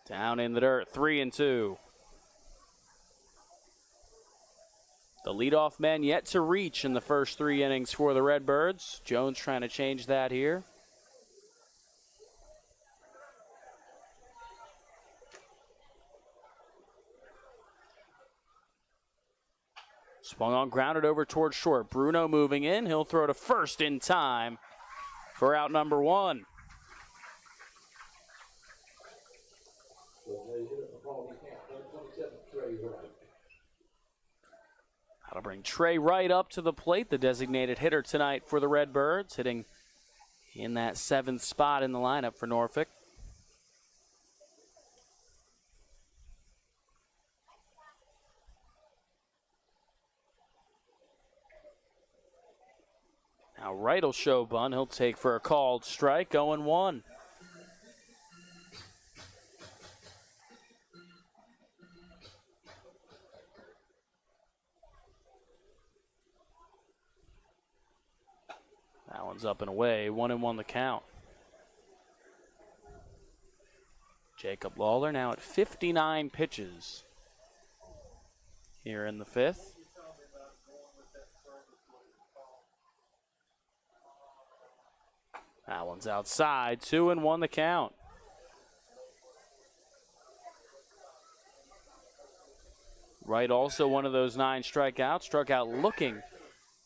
Down in the dirt, 3-2. The leadoff man yet to reach in the first 3 innings for the Redbirds. Jones trying to change that here. Swung on, grounded over towards short. Bruno moving in. He'll throw to first in time for out number 1. That'll bring Trey Wright up to the plate, the designated hitter tonight for the Redbirds, hitting in that 7th spot in the lineup for Norfolk. Now Wright will show bunt. He'll take for a called strike, 0-1. That one's up and away, 1-1 the count. Jacob Lawler now at 59 pitches here in the 5th. That one's outside, 2-1 the count. Wright also one of those 9 strikeouts, struck out looking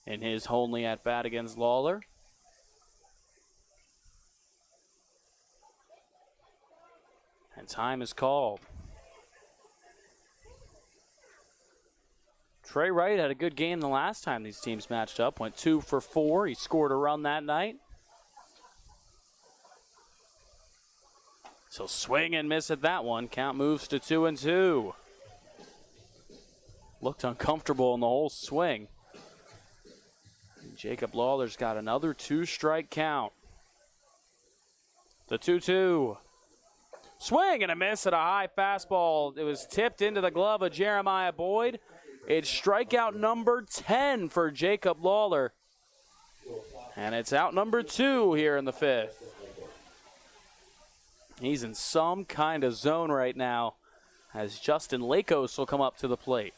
in his only at bat against Lawler. And time is called. Trey Wright had a good game the last time these teams matched up, went 2 for 4. He scored a run that night. So swing and miss at that one. Count moves to 2-2. Looked uncomfortable in the whole swing. And Jacob Lawler's got another 2-strike count. The 2-2. Swing and a miss at a high fastball. It was tipped into the glove of Jeremiah Boyd. It's strikeout number 10 for Jacob Lawler. And it's out number 2 here in the 5th. He's in some kind of zone right now as Justin Lakos will come up to the plate.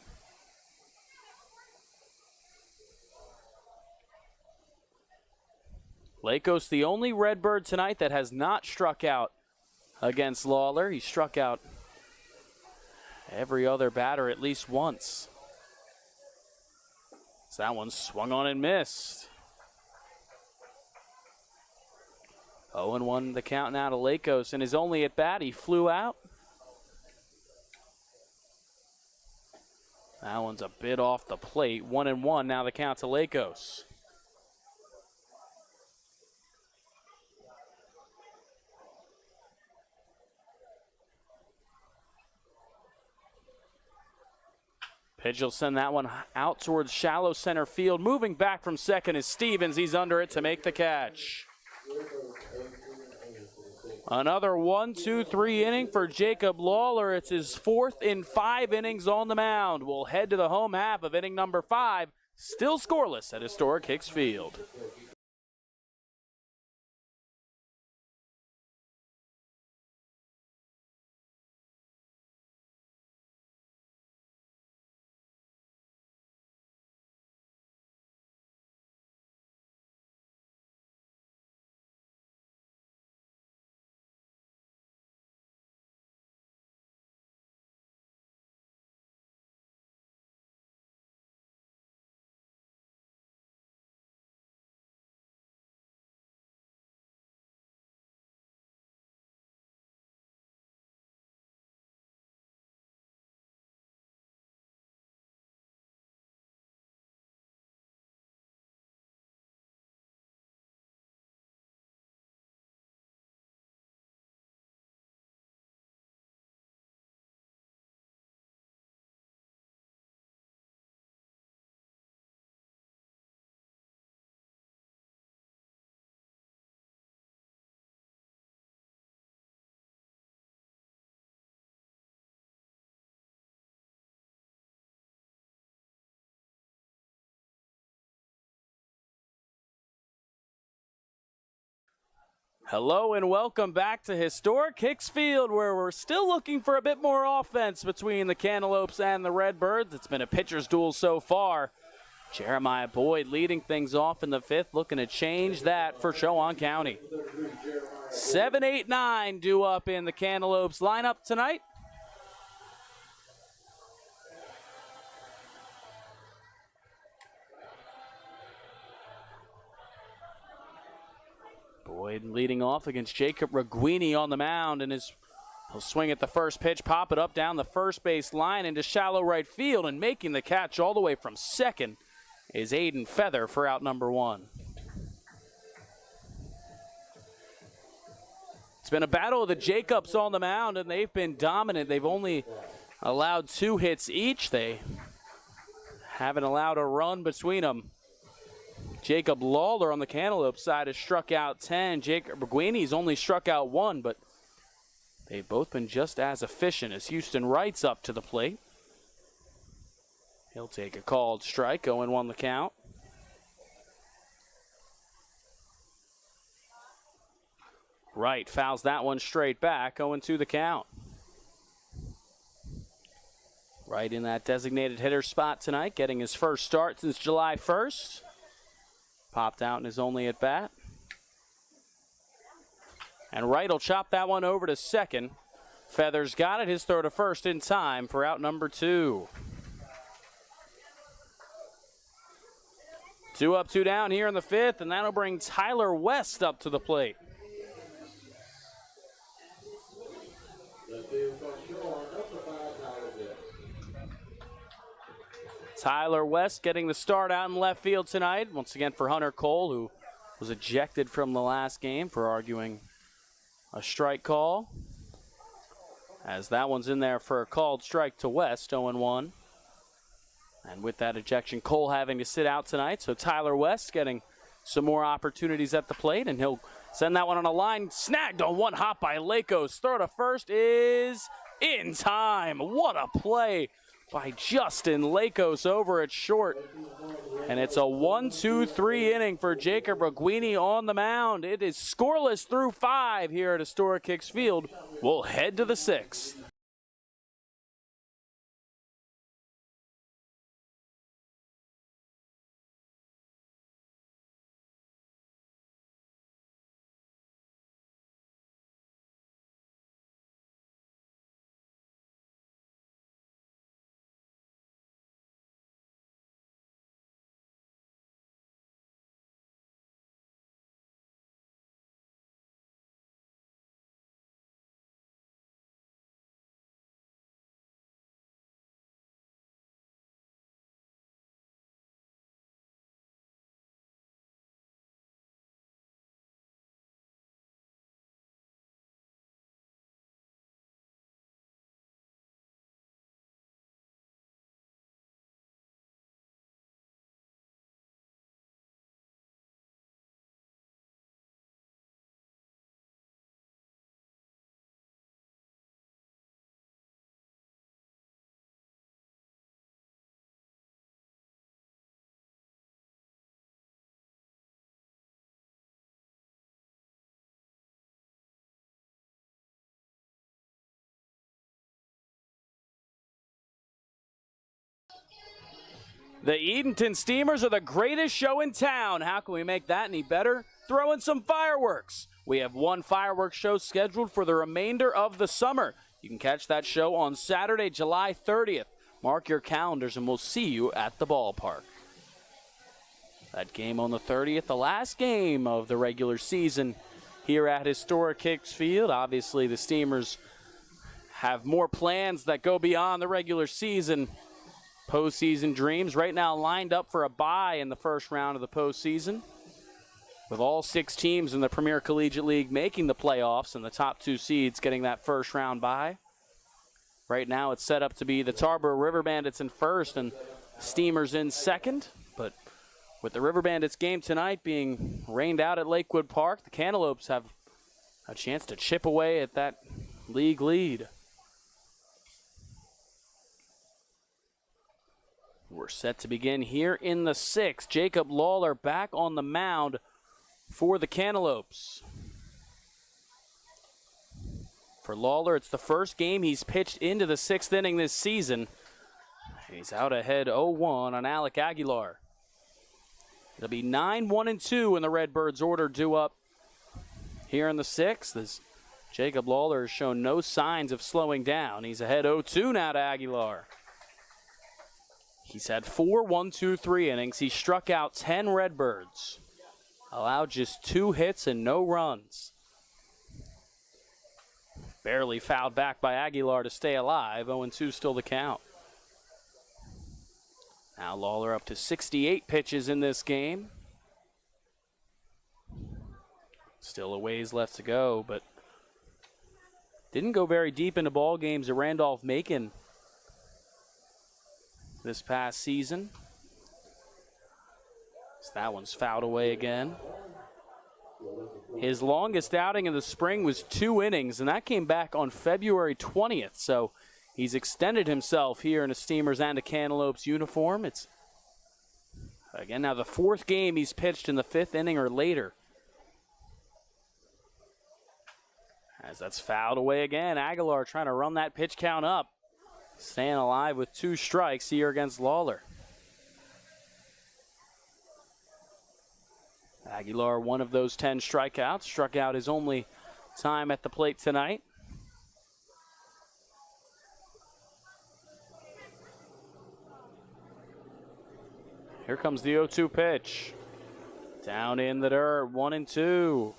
Lakos, the only Redbird tonight that has not struck out against Lawler. He struck out every other batter at least once. So that one swung on and missed. 0-1 the count now to Lakos, and his only at bat, he flew out. That one's a bit off the plate. 1-1 now the count to Lakos. Pitch will send that one out towards shallow center field. Moving back from second is Stevens. He's under it to make the catch. Another 1-2-3 inning for Jacob Lawler. It's his 4th in 5 innings on the mound. We'll head to the home half of inning number 5. Still scoreless at historic Hicks Field. Hello and welcome back to historic Hicks Field, where we're still looking for a bit more offense between the Cantaloupes and the Redbirds. It's been a pitcher's duel so far. Jeremiah Boyd leading things off in the 5th, looking to change that for Chowan County. 7, 8, 9 due up in the Cantaloupes lineup tonight. Boyd leading off against Jacob Roguini on the mound, and he'll swing at the first pitch, pop it up down the first base line into shallow right field, and making the catch all the way from second is Aiden Feather for out number 1. It's been a battle of the Jacobs on the mound, and they've been dominant. They've only allowed 2 hits each. They haven't allowed a run between them. Jacob Lawler on the Cantaloupe side has struck out 10. Jacob Roguini's only struck out 1, but they've both been just as efficient as Houston Wright's up to the plate. He'll take a called strike, 0-1 the count. Wright fouls that one straight back, 0-2 the count. Wright in that designated hitter spot tonight, getting his first start since July 1st. Popped out in his only at bat. And Wright will chop that one over to second. Feathers got it, his throw to first in time for out number 2. 2 up, 2 down here in the 5th, and that'll bring Tyler West up to the plate. Tyler West getting the start out in left field tonight. Once again for Hunter Cole, who was ejected from the last game for arguing a strike call. As that one's in there for a called strike to West, 0-1. And with that ejection, Cole having to sit out tonight. So Tyler West getting some more opportunities at the plate, and he'll send that one on a line. Snagged on one hop by Lakos. Throw to first is in time. What a play by Justin Lakos over at short. And it's a 1-2-3 inning for Jacob Roguini on the mound. It is scoreless through 5 here at historic Hicks Field. We'll head to the 6th. The Edenton Steamers are the greatest show in town. How can we make that any better? Throw in some fireworks. We have one fireworks show scheduled for the remainder of the summer. You can catch that show on Saturday, July 30th. Mark your calendars and we'll see you at the ballpark. That game on the 30th, the last game of the regular season here at historic Hicks Field. Obviously, the Steamers have more plans that go beyond the regular season. Postseason dreams right now lined up for a bye in the first round of the postseason, with all 6 teams in the Premier Collegiate League making the playoffs and the top 2 seeds getting that first round bye. Right now it's set up to be the Tarboro River Bandits in first and Steamers in second, but with the River Bandits game tonight being rained out at Lakewood Park, the Cantaloupes have a chance to chip away at that league lead. We're set to begin here in the 6th. Jacob Lawler back on the mound for the Cantaloupes. For Lawler, it's the first game he's pitched into the 6th inning this season. He's out ahead 0-1 on Alec Aguilar. It'll be 9-1-2 in the Redbirds order due up here in the 6th, as Jacob Lawler has shown no signs of slowing down. He's ahead 0-2 now to Aguilar. He's had 4 1-2-3 innings. He struck out 10 Redbirds, allowed just 2 hits and no runs. Barely fouled back by Aguilar to stay alive. 0-2 still the count. Now Lawler up to 68 pitches in this game. Still a ways left to go, but didn't go very deep into ball games at Randolph-Macon this past season. So that one's fouled away again. His longest outing in the spring was 2 innings, and that came back on February 20th. So he's extended himself here in a Steamers and a Cantaloupes uniform. It's, again, now the 4th game he's pitched in the 5th inning or later. As that's fouled away again, Aguilar trying to run that pitch count up. Staying alive with 2 strikes here against Lawler. Aguilar, one of those 10 strikeouts, struck out his only time at the plate tonight. Here comes the 0-2 pitch. Down in the dirt, 1-2.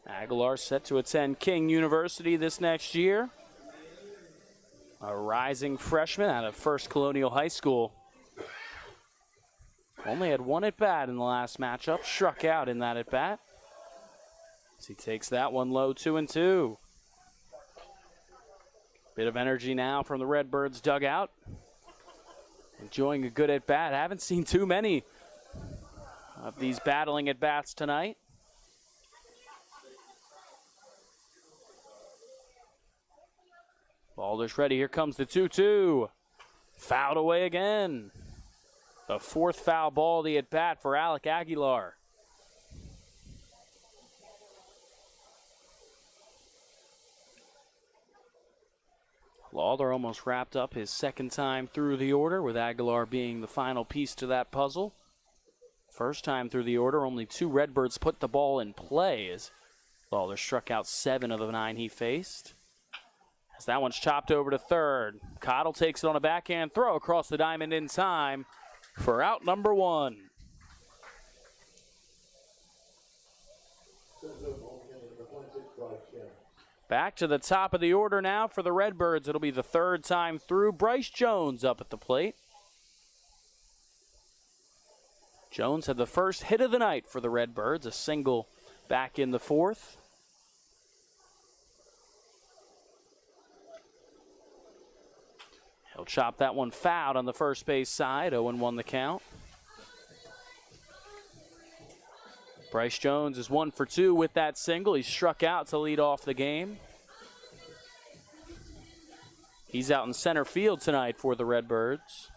Aguilar set to attend King University this next year. A rising freshman out of First Colonial High School. Only had 1 at-bat in the last matchup. Struck out in that at-bat. As he takes that one low, 2-2. Bit of energy now from the Redbirds dugout. Enjoying a good at-bat. Haven't seen too many of these battling at-bats tonight. Baldur's ready. Here comes the 2-2. Fouled away again. The 4th foul ball, the at-bat for Alec Aguilar. Lawler almost wrapped up his 2nd time through the order, with Aguilar being the final piece to that puzzle. First time through the order, only 2 Redbirds put the ball in play as Lawler struck out 7 of the 9 he faced. As that one's chopped over to 3rd. Cottle takes it on a backhand throw across the diamond in time for out number 1. Back to the top of the order now for the Redbirds. It'll be the 3rd time through. Bryce Jones up at the plate. Jones had the first hit of the night for the Redbirds, a single back in the 4th. He'll chop that one fouled on the first base side. 0-1 the count. Bryce Jones is 1 for 2 with that single. He struck out to lead off the game. He's out in center field tonight for the Redbirds.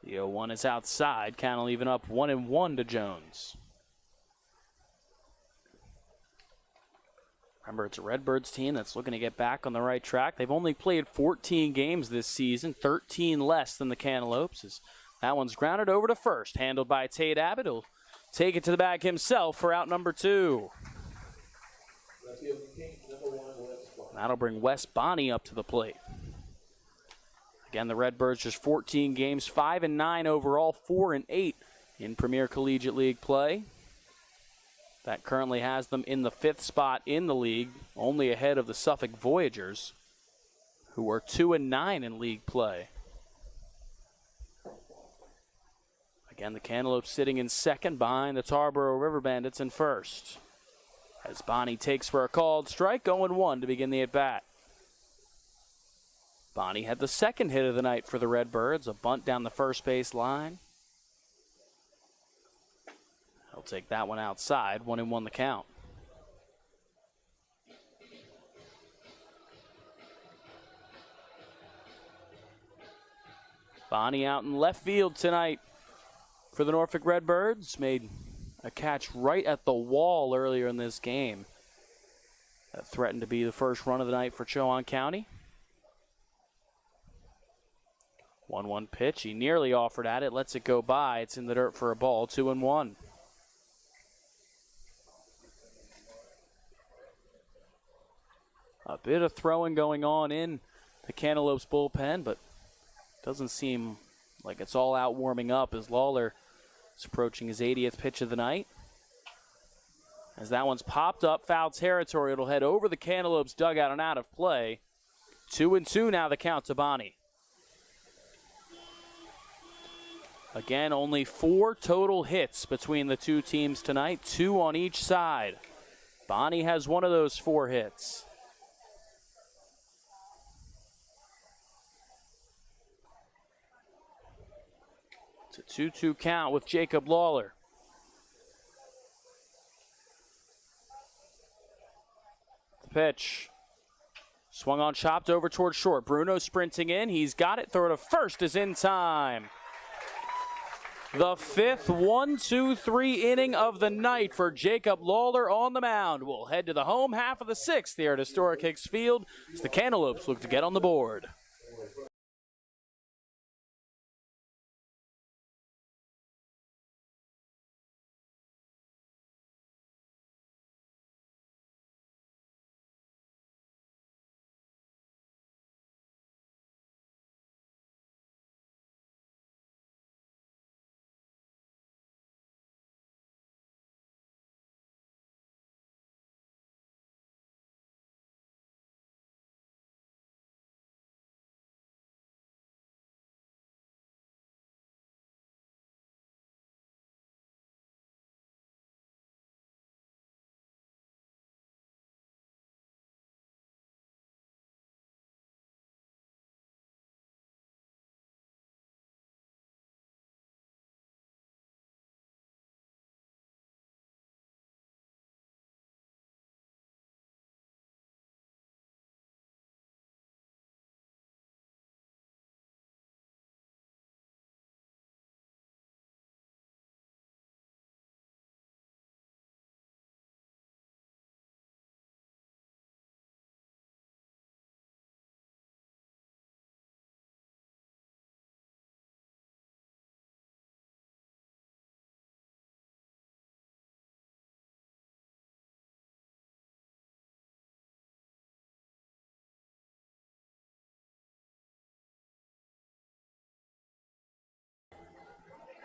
The 0-1 is outside. Count will even up 1-1 to Jones. Remember, it's a Redbirds team that's looking to get back on the right track. They've only played 14 games this season, 13 less than the Cantaloupes. As that one's grounded over to first, handled by Tate Abbott. He'll take it to the bag himself for out number 2. That'll bring Wes Bonney up to the plate. Again, the Redbirds just 14 games, 5-9 overall, 4-8 in Premier Collegiate League play. That currently has them in the 5th spot in the league, only ahead of the Suffolk Voyagers, who are 2-9 in league play. Again, the Cantaloupes sitting in second behind the Tarboro River Bandits in first. As Bonney takes for a called strike, 0-1 to begin the at-bat. Bonney had the second hit of the night for the Redbirds, a bunt down the first base line. He'll take that one outside, 1-1 the count. Bonney out in left field tonight for the Norfolk Redbirds. Made a catch right at the wall earlier in this game. That threatened to be the first run of the night for Chowan County. 1-1 pitch. He nearly offered at it, lets it go by. It's in the dirt for a ball, 2-1. A bit of throwing going on in the Cantaloupes bullpen, but doesn't seem like it's all out warming up as Lawler is approaching his 80th pitch of the night. As that one's popped up, foul territory. It'll head over the Cantaloupes dugout and out of play. 2-2 now the count to Bonney. Again, only 4 total hits between the two teams tonight, 2 on each side. Bonney has one of those 4 hits. It's a 2-2 count with Jacob Lawler. The pitch. Swung on, chopped over toward short. Bruno sprinting in. He's got it. Throw to first is in time. The 5th 1-2-3 inning of the night for Jacob Lawler on the mound. We'll head to the home half of the 6th here at Historic Hicks Field as the Cantaloupes look to get on the board.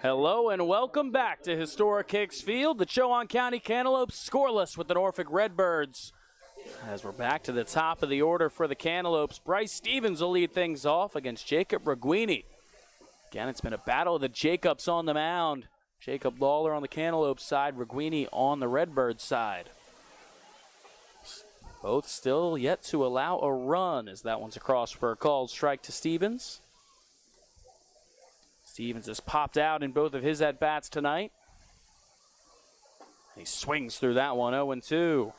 Hello and welcome back to Historic Hicks Field. The Chowan County Cantaloupes scoreless with the Norfolk Redbirds. As we're back to the top of the order for the Cantaloupes, Bryce Stevens will lead things off against Jacob Roguini. Again, it's been a battle of the Jacobs on the mound. Jacob Lawler on the Cantaloupes side, Roguini on the Redbirds side. Both still yet to allow a run as that one's across for a called strike to Stevens. Stevens has popped out in both of his at-bats tonight. He swings through that one, 0-2.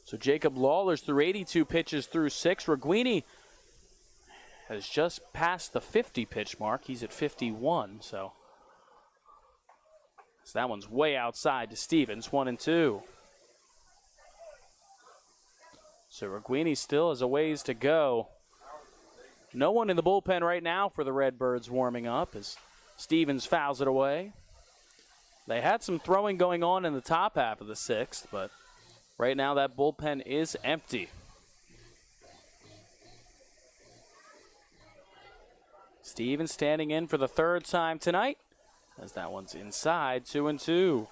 So Jacob Lawler's through 82 pitches through 6. Roguini has just passed the 50-pitch mark. He's at 51, so that one's way outside to Stevens, 1-2. So Roguini still has a ways to go. No one in the bullpen right now for the Redbirds warming up as Stevens fouls it away. They had some throwing going on in the top half of the sixth, but right now that bullpen is empty. Stevens standing in for the third time tonight, as that one's inside, 2-2.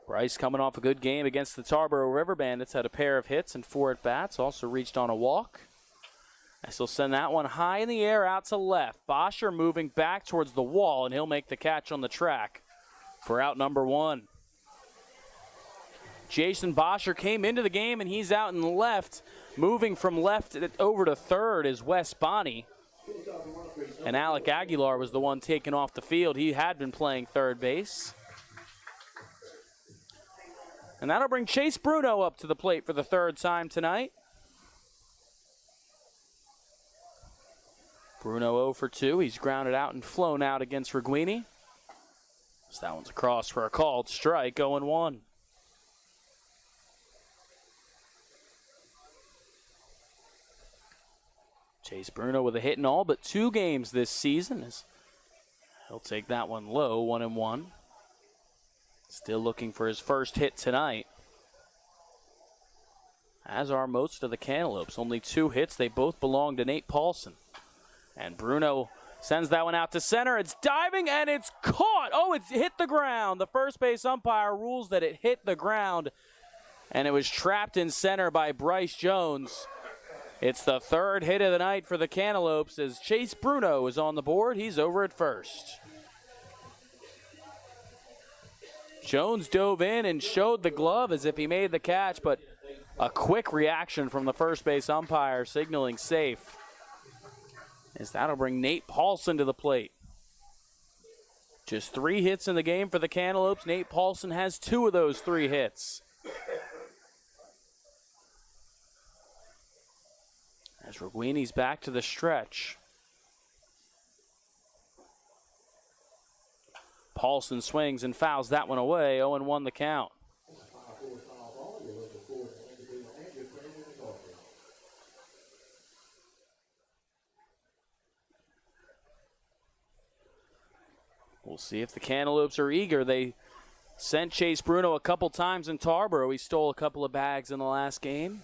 Bryce coming off a good game against the Tarboro River Bandits, had a pair of hits and 4 at-bats, also reached on a walk. As he'll send that one high in the air out to left. Boscher moving back towards the wall, and he'll make the catch on the track for out number 1. Jason Boscher came into the game, and he's out in the left. Moving from left over to third is Wes Bonney. And Alec Aguilar was the one taken off the field. He had been playing third base. And that'll bring Chase Bruno up to the plate for the third time tonight. Bruno 0 for 2. He's grounded out and flown out against Roguini. So that one's across for a called strike, 0-1. Chase Bruno with a hit in all but 2 games this season. He'll take that one low, 1-1. Still looking for his first hit tonight. As are most of the Cantaloupes. Only 2 hits. They both belong to Nate Paulson. And Bruno sends that one out to center. It's diving and it's caught. Oh, it's hit the ground. The first base umpire rules that it hit the ground. And it was trapped in center by Bryce Jones. It's the third hit of the night for the Cantaloupes as Chase Bruno is on the board. He's over at first. Jones dove in and showed the glove as if he made the catch, but a quick reaction from the first base umpire signaling safe. As that'll bring Nate Paulson to the plate. Just 3 hits in the game for the Cantaloupes. Nate Paulson has 2 of those 3 hits. As Roguini's back to the stretch. Paulson swings and fouls that one away. 0-1 the count. We'll see if the Cantaloupes are eager. They sent Chase Bruno a couple times in Tarboro. He stole a couple of bags in the last game.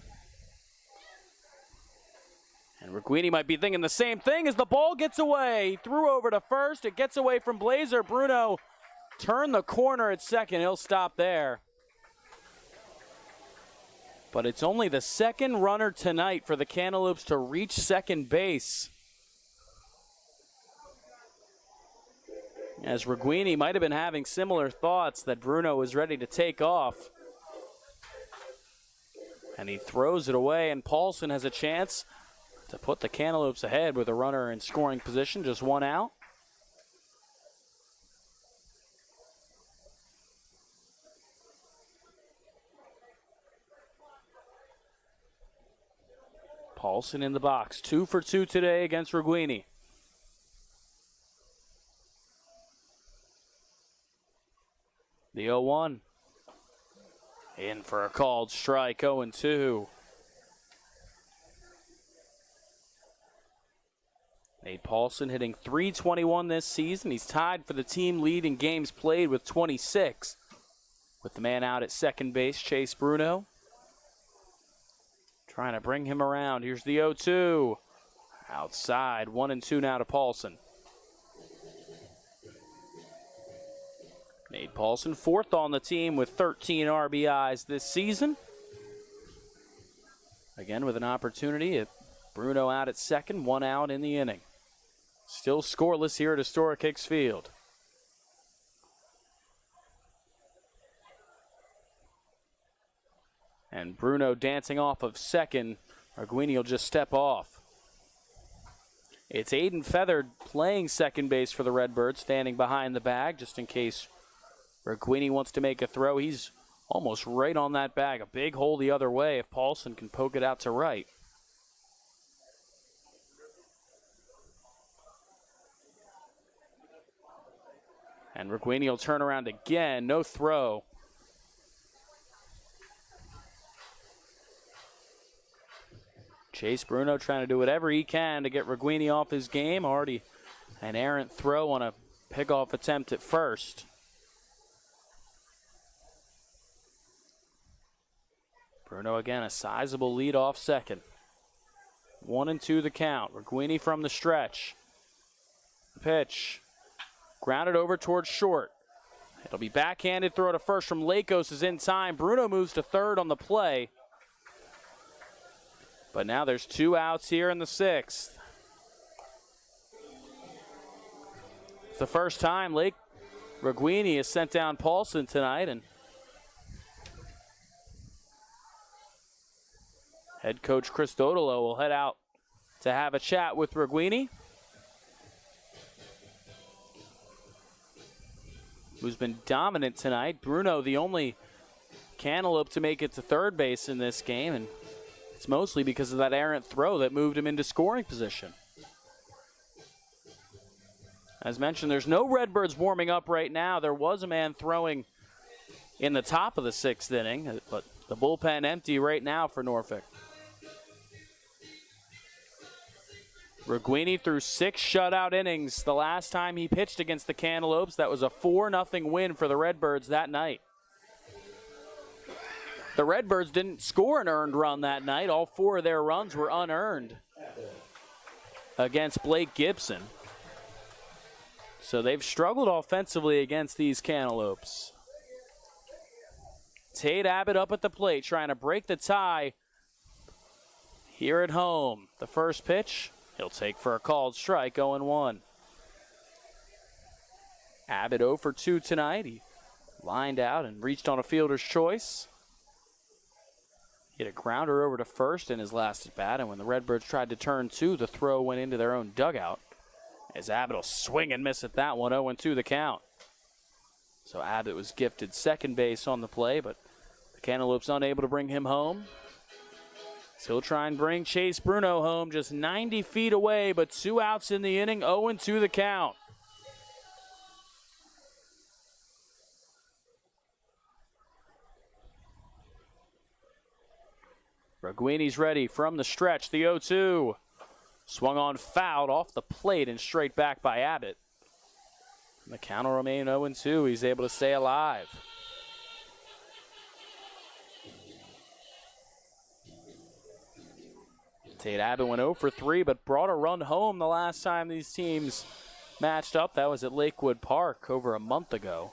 And Roguini might be thinking the same thing as the ball gets away. He threw over to first. It gets away from Blazer. Bruno turned the corner at second. He'll stop there. But it's only the second runner tonight for the Cantaloupes to reach second base. As Roguini might have been having similar thoughts that Bruno was ready to take off. And he throws it away, and Paulson has a chance to put the Cantaloupes ahead with a runner in scoring position, just 1 out. Paulson in the box, 2 for 2 today against Roguini. The 0-1. In for a called strike, 0-2. Nate Paulson hitting .321 this season. He's tied for the team lead in games played with 26. With the man out at second base, Chase Bruno. Trying to bring him around. Here's the 0-2. Outside, 1-2 now to Paulson. Nate Paulson, 4th on the team with 13 RBIs this season. Again with an opportunity. Bruno out at second, 1 out in the inning. Still scoreless here at historic Hicks Field. And Bruno dancing off of second. Roguini will just step off. It's Aiden Feathered playing second base for the Redbirds, standing behind the bag just in case Roguini wants to make a throw. He's almost right on that bag. A big hole the other way if Paulson can poke it out to right. And Roguini will turn around again. No throw. Chase Bruno trying to do whatever he can to get Roguini off his game. Already an errant throw on a pickoff attempt at first. Bruno again, a sizable lead off second. 1-2 the count. Roguini from the stretch. The pitch. Grounded over towards short. It'll be backhanded throw to first from Lakos is in time. Bruno moves to third on the play. But now there's 2 outs here in the 6th. It's the first time Roguini has sent down Paulson tonight, and head coach Chris Dodolo will head out to have a chat with Roguini, who's been dominant tonight. Bruno, the only cantaloupe to make it to third base in this game, and it's mostly because of that errant throw that moved him into scoring position. As mentioned, there's no Redbirds warming up right now. There was a man throwing in the top of the 6th inning, but the bullpen empty right now for Norfolk. Roguini threw 6 shutout innings the last time he pitched against the Cantaloupes. That was a 4-0 win for the Redbirds that night. The Redbirds didn't score an earned run that night. All 4 of their runs were unearned against Blake Gibson. So they've struggled offensively against these Cantaloupes. Tate Abbott up at the plate trying to break the tie here at home. The first pitch, he'll take for a called strike, 0-1. Abbott 0 for 2 tonight. He lined out and reached on a fielder's choice. He had a grounder over to first in his last at bat, and when the Redbirds tried to turn 2, the throw went into their own dugout. As Abbott will swing and miss at that one, 0-2 the count. So Abbott was gifted second base on the play, but the Cantaloupes unable to bring him home. So he'll try and bring Chase Bruno home just 90 feet away, but 2 outs in the inning, 0-2 the count. Roguini's ready from the stretch, the 0-2. Swung on, fouled off the plate and straight back by Abbott. And the count will remain 0-2. He's able to stay alive. Tate Abbott went 0 for 3, but brought a run home the last time these teams matched up. That was at Lakewood Park over a month ago.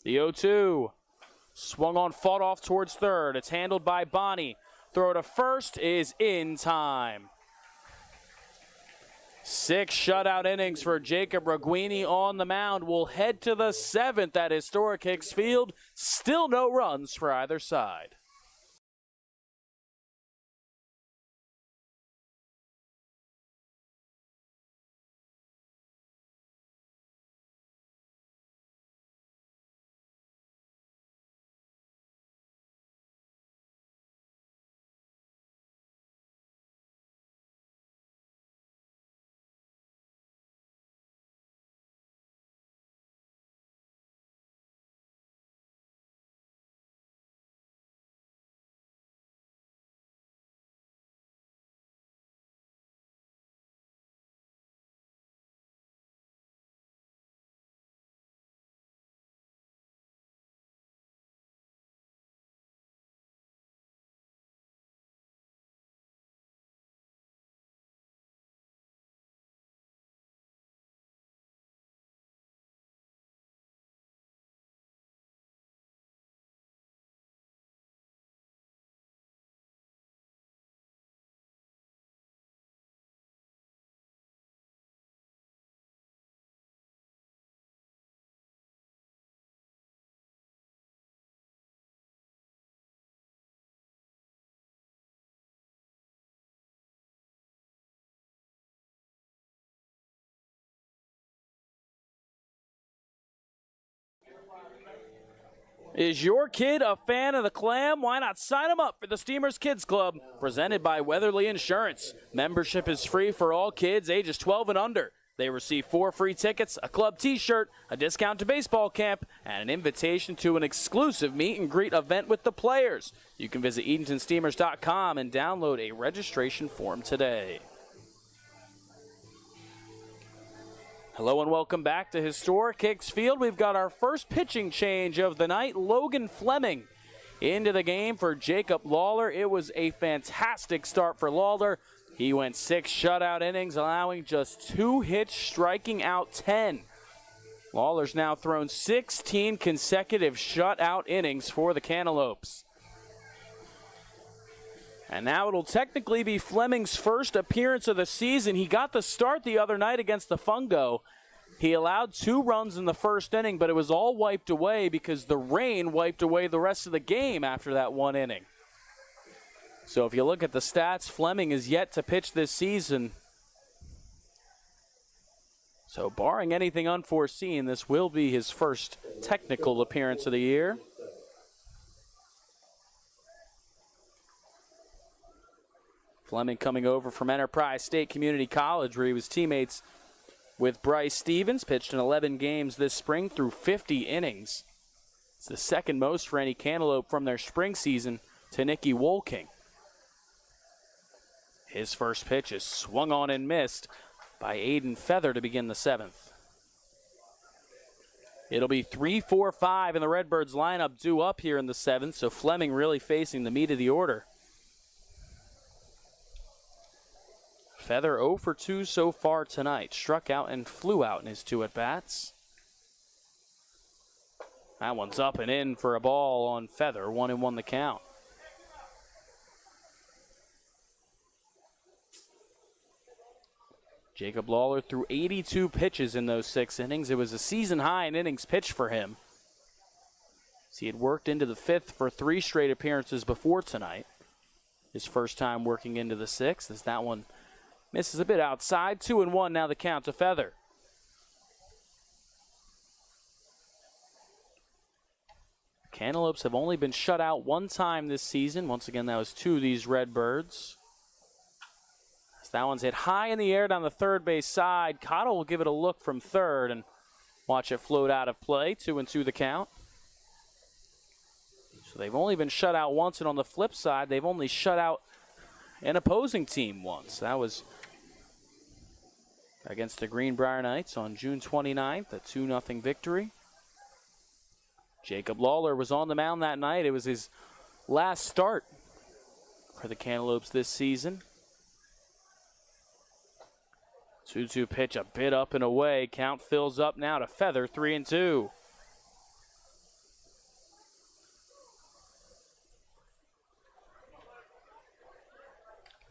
The 0-2. Swung on, fought off towards third. It's handled by Bonnie. Throw to first is in time. 6 shutout innings for Jacob Roguini on the mound. We'll head to the 7th at historic Hicks Field. Still no runs for either side. Is your kid a fan of the Clam? Why not sign them up for the Steamers Kids Club, presented by Weatherly Insurance. Membership is free for all kids ages 12 and under. They receive 4 free tickets, a club t-shirt, a discount to baseball camp, and an invitation to an exclusive meet and greet event with the players. You can visit EdentonSteamers.com and download a registration form today. Hello and welcome back to historic Hicks Field. We've got our first pitching change of the night. Logan Fleming into the game for Jacob Lawler. It was a fantastic start for Lawler. He went 6 shutout innings, allowing just 2 hits, striking out 10. Lawler's now thrown 16 consecutive shutout innings for the Cantaloupes. And now it'll technically be Fleming's first appearance of the season. He got the start the other night against the Fungo. He allowed 2 runs in the first inning, but it was all wiped away because the rain wiped away the rest of the game after that 1 inning. So if you look at the stats, Fleming is yet to pitch this season. So barring anything unforeseen, this will be his first technical appearance of the year. Fleming coming over from Enterprise State Community College, where he was teammates with Bryce Stevens, pitched in 11 games this spring through 50 innings. It's the second most for any Cantaloupe from their spring season to Nicky Wolking. His first pitch is swung on and missed by Aiden Feather to begin the 7th. It'll be 3-4-5 in the Redbirds lineup due up here in the 7th, so Fleming really facing the meat of the order. Feather 0 for 2 so far tonight. Struck out and flew out in his 2 at-bats. That one's up and in for a ball on Feather. 1-1 the count. Jacob Lawler threw 82 pitches in those 6 innings. It was a season high in innings pitched for him. He had worked into the 5th for 3 straight appearances before tonight. His first time working into the 6th as that one misses a bit outside. 2-1 now the count to Feather. Cantaloupes have only been shut out 1 time this season. Once again, that was to these Redbirds. As that one's hit high in the air down the third base side. Cottle will give it a look from third and watch it float out of play. 2-2 the count. So they've only been shut out once, and on the flip side, they've only shut out an opposing team once. That was against the Greenbrier Knights on June 29th, a 2-0 victory. Jacob Lawler was on the mound that night. It was his last start for the Cantaloupes this season. 2-2 pitch, a bit up and away. Count fills up now to Feather, 3-2.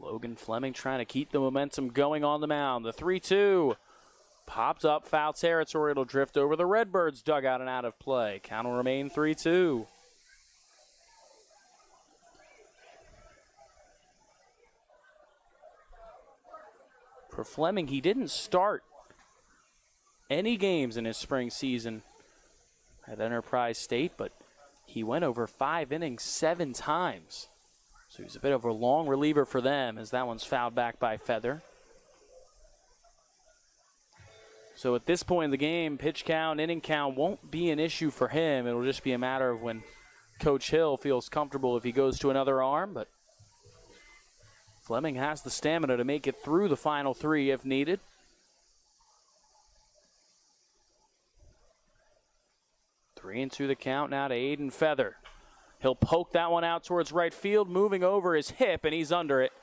Logan Fleming trying to keep the momentum going on the mound. The 3-2 popped up, foul territory. It'll drift over the Redbirds dugout and out of play. Count will remain 3-2. For Fleming, he didn't start any games in his spring season at Enterprise State, but he went over 5 innings 7 times. So he's a bit of a long reliever for them as that one's fouled back by Feather. So at this point in the game, pitch count, inning count won't be an issue for him. It'll just be a matter of when Coach Hill feels comfortable if he goes to another arm. But Fleming has the stamina to make it through the final 3 if needed. Three and 2 the count now to Aiden Feather. He'll poke that one out towards right field, moving over his hip, and he's under it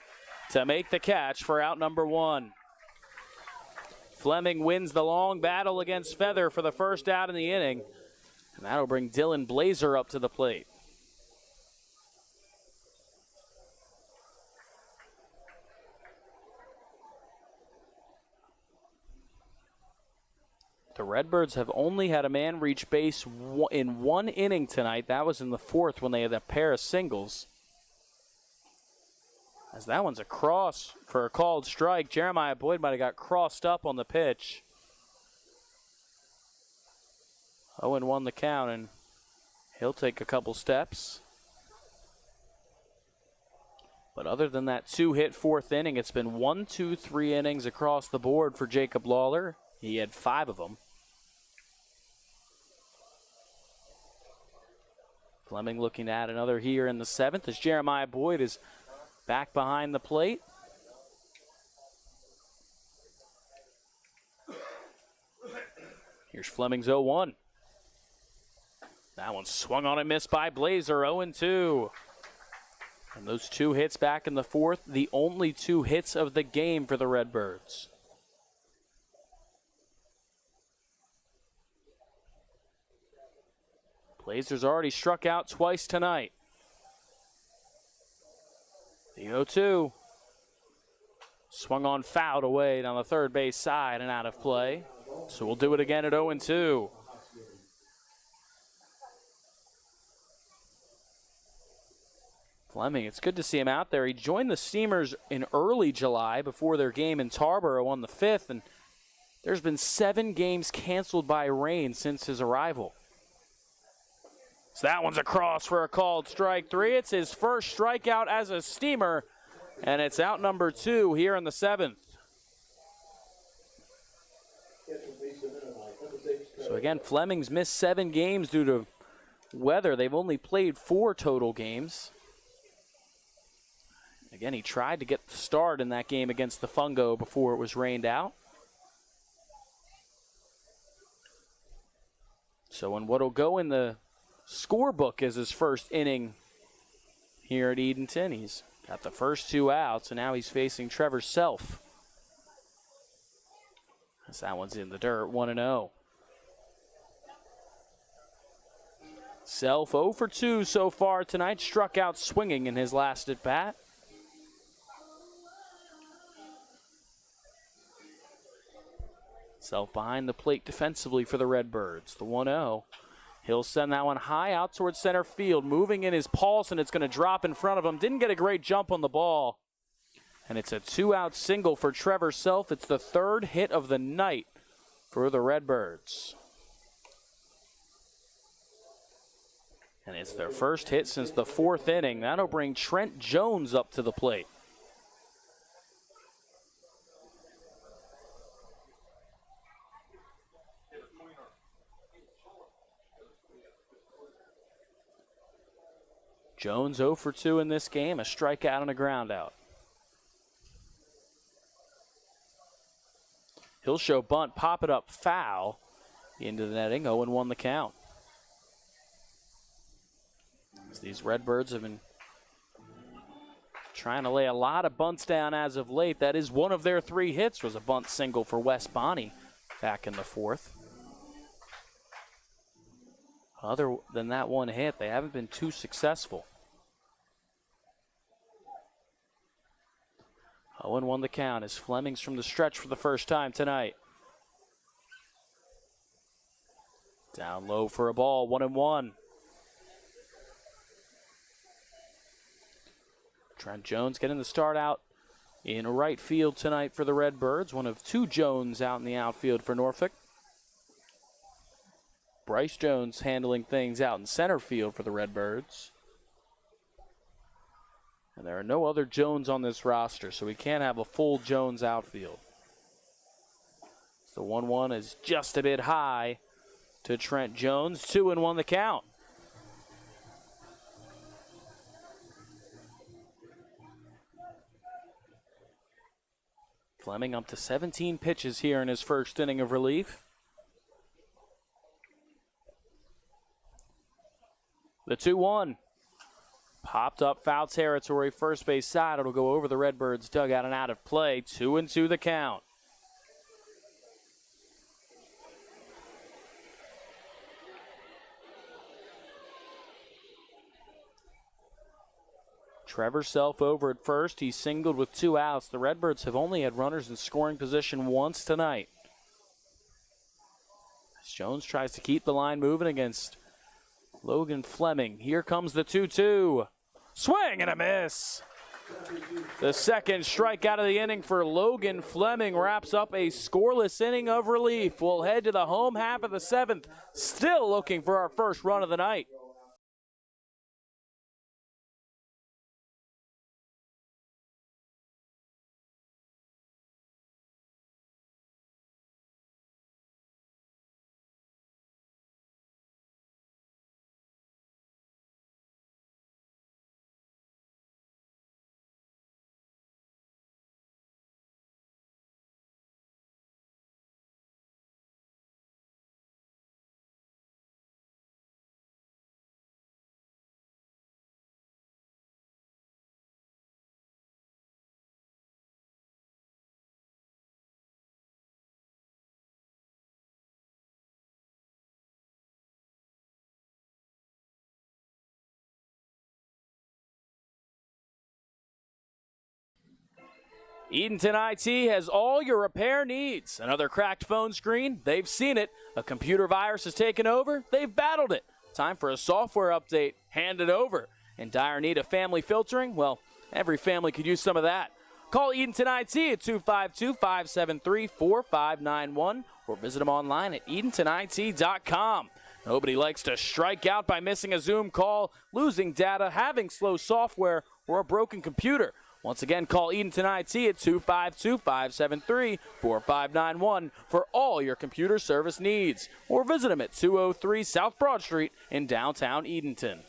to make the catch for out number 1. Fleming wins the long battle against Feather for the first out in the inning, and that'll bring Dylan Blazer up to the plate. The Redbirds have only had a man reach base in 1 inning tonight. That was in the 4th when they had a pair of singles. As that one's a cross for a called strike. Jeremiah Boyd might have got crossed up on the pitch. 0-1 the count, and He'll take a couple steps. But other than that 2-hit fourth inning, it's been 1, 2, 3 innings across the board for Jacob Lawler. He had 5 of them. Fleming looking to add another here in the 7th as Jeremiah Boyd is back behind the plate. Here's Fleming's 0-1. That one swung on and missed by Blazer, 0-2. And those 2 hits back in the 4th, the only 2 hits of the game for the Redbirds. Blazers already struck out twice tonight. The 0-2. Swung on, fouled away down the third base side and out of play. So we'll do it again at 0-2. Fleming, it's good to see him out there. He joined the Steamers in early July before their game in Tarboro on the 5th, and there's been 7 games canceled by rain since his arrival. So that one's across for a called strike 3. It's his first strikeout as a Steamer, and it's out number 2 here in the 7th. So again, Fleming's missed 7 games due to weather. They've only played 4 total games. Again, he tried to get the start in that game against the Fungo before it was rained out. So in what'll go in the scorebook as his first inning here at Edenton, he's got the first 2 outs, and now he's facing Trevor Self. As that one's in the dirt, 1-0. Self 0 for 2 so far tonight, struck out swinging in his last at bat. Self behind the plate defensively for the Redbirds. The 1-0. He'll send that one high out towards center field. Moving in his pulse, and it's going to drop in front of him. Didn't get a great jump on the ball. And it's a 2-out single for Trevor Self. It's the 3rd hit of the night for the Redbirds. And it's their first hit since the 4th inning. That'll bring Trent Jones up to the plate. Jones 0 for 2 in this game, a strikeout and a ground out. He'll show bunt, pop it up foul into the netting, 0-1 the count. As these Redbirds have been trying to lay a lot of bunts down as of late. That is one of their 3 hits, was a bunt single for Wes Bonney back in the 4th. Other than that one hit, they haven't been too successful. 0-1 the count as Fleming's from the stretch for the first time tonight. Down low for a ball, 1-1. Trent Jones getting the start out in right field tonight for the Redbirds. One of 2 Jones out in the outfield for Norfolk. Bryce Jones handling things out in center field for the Redbirds. And there are no other Jones on this roster, so we can't have a full Jones outfield. The 1-1 is just a bit high to Trent Jones. 2-1 the count. Fleming up to 17 pitches here in his first inning of relief. The 2-1. Popped up foul territory, first base side. It'll go over the Redbirds' dugout and out of play. 2-2 the count. Trevor Self over at first. He singled with 2 outs. The Redbirds have only had runners in scoring position once tonight. As Jones tries to keep the line moving against Logan Fleming. Here comes the 2-2. Swing and a miss. The second strikeout of the inning for Logan Fleming wraps up a scoreless inning of relief. We'll head to the home half of the 7th. Still looking for our first run of the night. Edenton IT has all your repair needs. Another cracked phone screen? They've seen it. A computer virus has taken over? They've battled it. Time for a software update? Hand it over. In dire need of family filtering? Well, every family could use some of that. Call Edenton IT at 252-573-4591 or visit them online at edentonit.com. Nobody likes to strike out by missing a Zoom call, losing data, having slow software, or a broken computer. Once again, call Edenton IT at 252-573-4591 for all your computer service needs. Or visit them at 203 South Broad Street in downtown Edenton.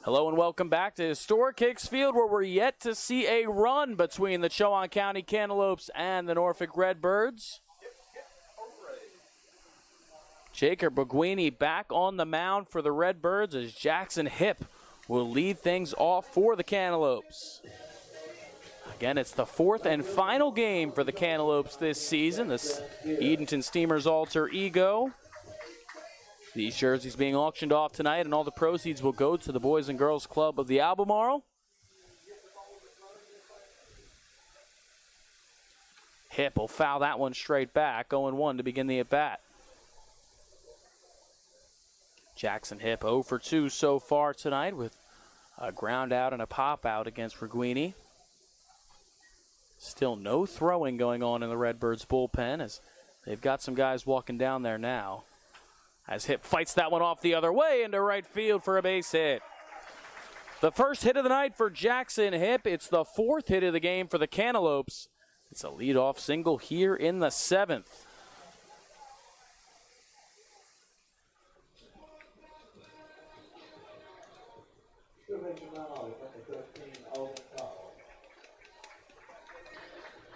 Hello and welcome back to historic Hicks Field, where we're yet to see a run between the Chowan County Cantaloupes and the Norfolk Redbirds. Jacob Roguini back on the mound for the Redbirds as Jackson Hipp will lead things off for the Cantaloupes. Again, it's the fourth and final game for the Cantaloupes this season. This Edenton Steamers alter ego. These jerseys being auctioned off tonight, and all the proceeds will go to the Boys and Girls Club of the Albemarle. Hipp will foul that one straight back, 0-1 to begin the at-bat. Jackson Hipp 0 for 2 so far tonight with a ground out and a pop out against Roguini. Still no throwing going on in the Redbirds bullpen as they've got some guys walking down there now. As Hipp fights that one off the other way into right field for a base hit. The first hit of the night for Jackson Hipp. It's the fourth hit of the game for the Cantaloupes. It's a leadoff single here in the seventh.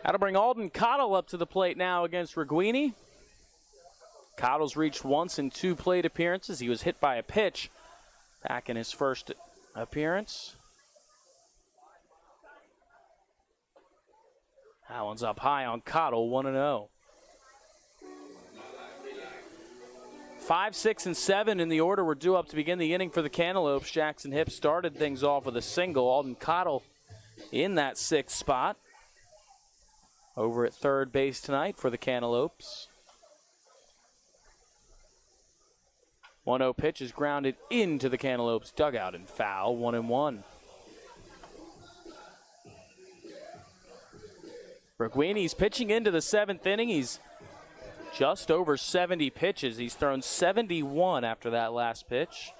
That'll bring Alden Cottle up to the plate now against Roguini. Cottle's reached once in 2 plate appearances. He was hit by a pitch back in his first appearance. That one's up high on Cottle, 1-0. 5, 6, and 7 in the order were due up to begin the inning for the Cantaloupes. Jackson Hipp started things off with a single. Alden Cottle in that 6th spot. Over at third base tonight for the Cantaloupes. 1-0 pitch is grounded into the Cantaloupes dugout and foul, 1-1. Roguini's pitching into the 7th inning. He's just over 70 pitches. He's thrown 71 after that last pitch.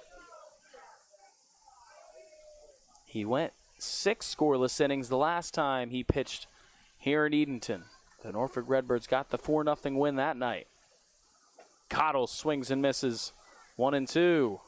He went 6 scoreless innings the last time he pitched here in Edenton. The Norfolk Redbirds got the 4-0 win that night. Cottle swings and misses, 1-2.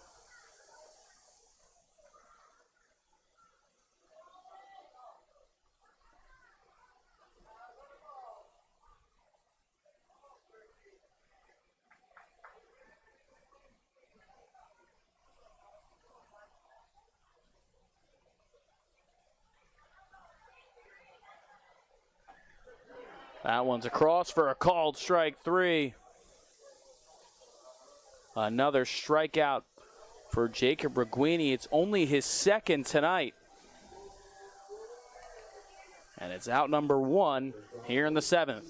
That one's across for a called strike 3. Another strikeout for Jacob Roguini. It's only his 2nd tonight. And it's out number 1 here in the 7th.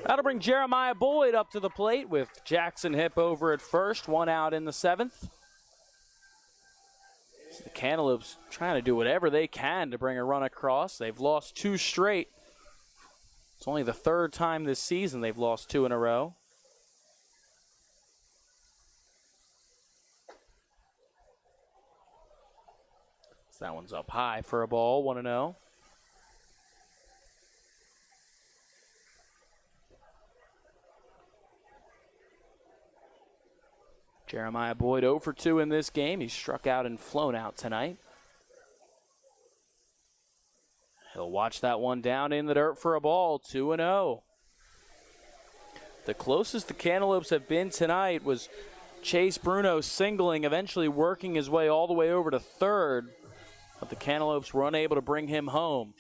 That'll bring Jeremiah Boyd up to the plate with Jackson Hipp over at first. 1 out in the 7th. The Cantaloupes trying to do whatever they can to bring a run across. They've lost 2 straight. It's only the 3rd time this season they've lost 2 in a row. So that one's up high for a ball, 1-0. Jeremiah Boyd 0 for 2 in this game. He's struck out and flown out tonight. He'll watch that one down in the dirt for a ball, 2-0. The closest the Cantaloupes have been tonight was Chase Bruno singling, eventually working his way all the way over to third, but the Cantaloupes were unable to bring him home.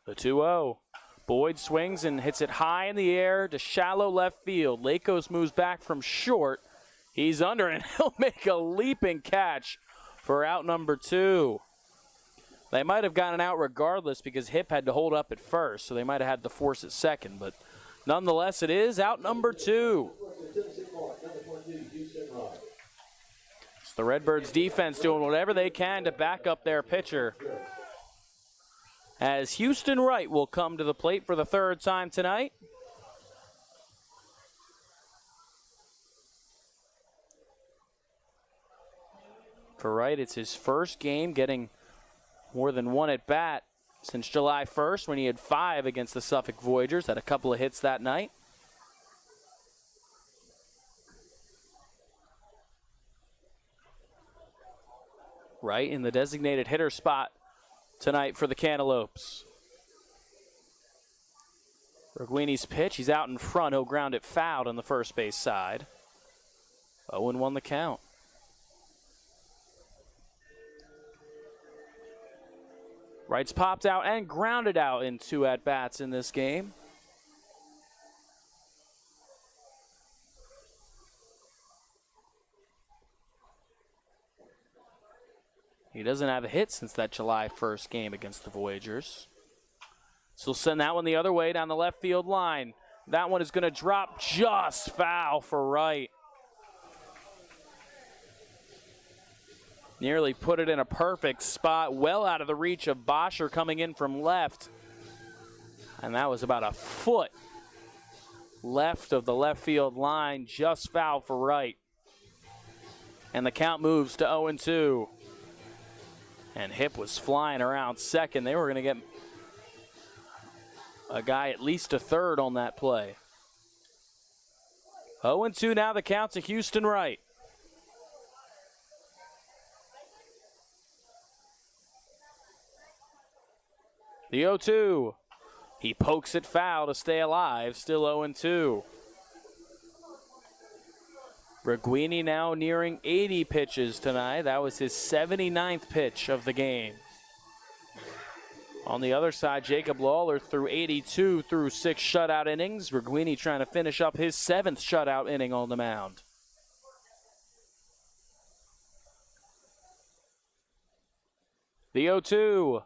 The 2-0. Boyd swings and hits it high in the air to shallow left field. Lakos moves back from short. He's under, and he'll make a leaping catch for out number 2. They might have gotten out regardless because Hip had to hold up at first, so they might have had to force it second. But nonetheless, it is out number 2. It's the Redbirds defense doing whatever they can to back up their pitcher, as Houston Wright will come to the plate for the 3rd time tonight. For Wright, it's his first game getting more than 1 at bat since July 1st, when he had 5 against the Suffolk Voyagers. Had a couple of hits that night. Wright in the designated hitter spot tonight for the Cantaloupes. Roguini's pitch, he's out in front. He'll ground it foul on the first base side. 0-1 the count. Wright's popped out and grounded out in 2 at-bats in this game. He doesn't have a hit since that July 1st game against the Voyagers. So he'll send that one the other way down the left field line. That one is going to drop just foul for Wright. Nearly put it in a perfect spot, well out of the reach of Boscher coming in from left. And that was about a foot left of the left field line, just foul for Wright. And the count moves to 0-2. And Hip was flying around second. They were going to get a guy at least to third on that play. 0-2 now, the count to Houston Wright. The 0-2. He pokes it foul to stay alive, still 0-2. Roguini now nearing 80 pitches tonight. That was his 79th pitch of the game. On the other side, Jacob Lawler threw 82 through 6 shutout innings. Roguini trying to finish up his 7th shutout inning on the mound. The 0-2.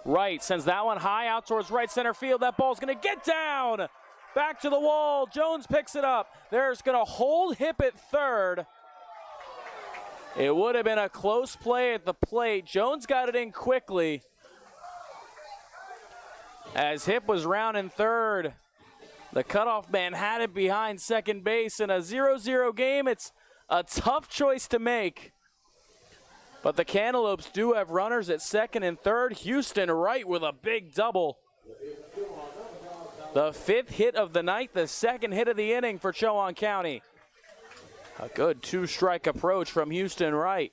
Wright sends that one high out towards right center field. That ball's going to get down. Back to the wall. Jones picks it up. There's going to hold Hip at third. It would have been a close play at the plate. Jones got it in quickly as Hip was rounding third. The cutoff man had it behind second base. In a 0-0 game, it's a tough choice to make. But the Cantaloupes do have runners at second and third. Houston Wright with a big double. The 5th hit of the night, the 2nd hit of the inning for Chowan County. A good 2-strike approach from Houston Wright.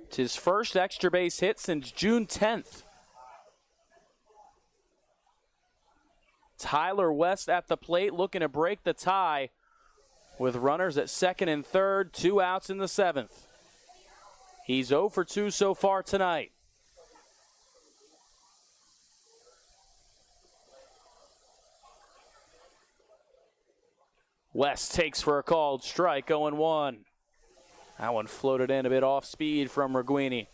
It's his first extra base hit since June 10th. Tyler West at the plate looking to break the tie with runners at second and third, 2 outs in the 7th. He's 0 for 2 so far tonight. West takes for a called strike, 0-1. That one floated in a bit off speed from Roguini.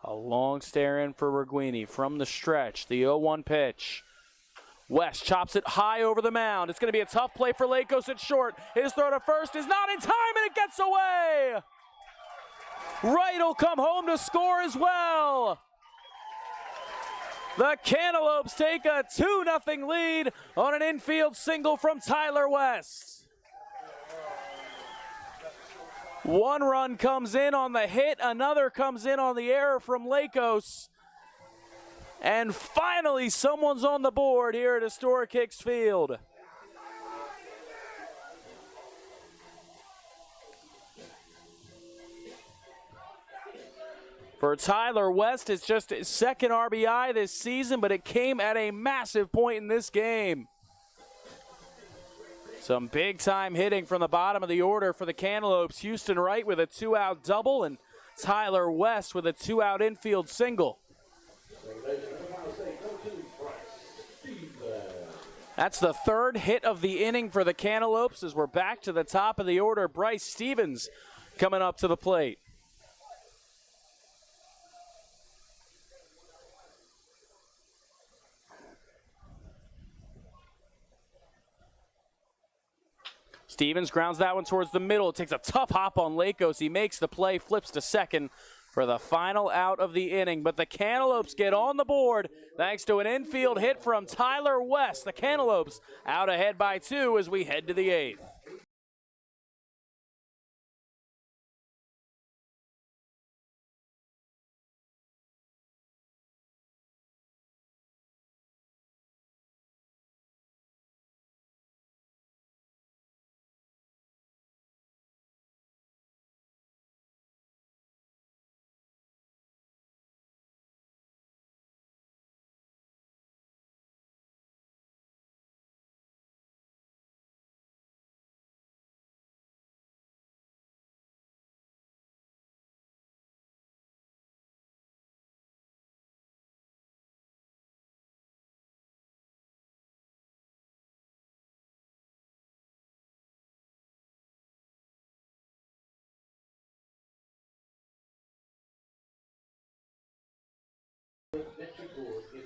A long stare in for Roguini from the stretch. The 0-1 pitch. West chops it high over the mound. It's going to be a tough play for Lakos at short. His throw to first is not in time, and it gets away. Wright will come home to score as well. The Cantaloupes take a 2-0 lead on an infield single from Tyler West. 1 run comes in on the hit, another comes in on the error from Lakos. And finally, someone's on the board here at Historic Hicks Field. for Tyler West. It's just his second RBI this season, but it came at a massive point in this game. Some big-time hitting from the bottom of the order for the Cantaloupes. Houston Wright with a 2-out double, and Tyler West with a 2-out infield single. That's the third hit of the inning for the Cantaloupes as we're back to the top of the order. Bryce Stevens coming up to the plate. Stevens grounds that one towards the middle. It takes a tough hop on Lakos. He makes the play, flips to second for the final out of the inning. But the Cantaloupes get on the board thanks to an infield hit from Tyler West. The Cantaloupes out ahead by 2 as we head to the 8th.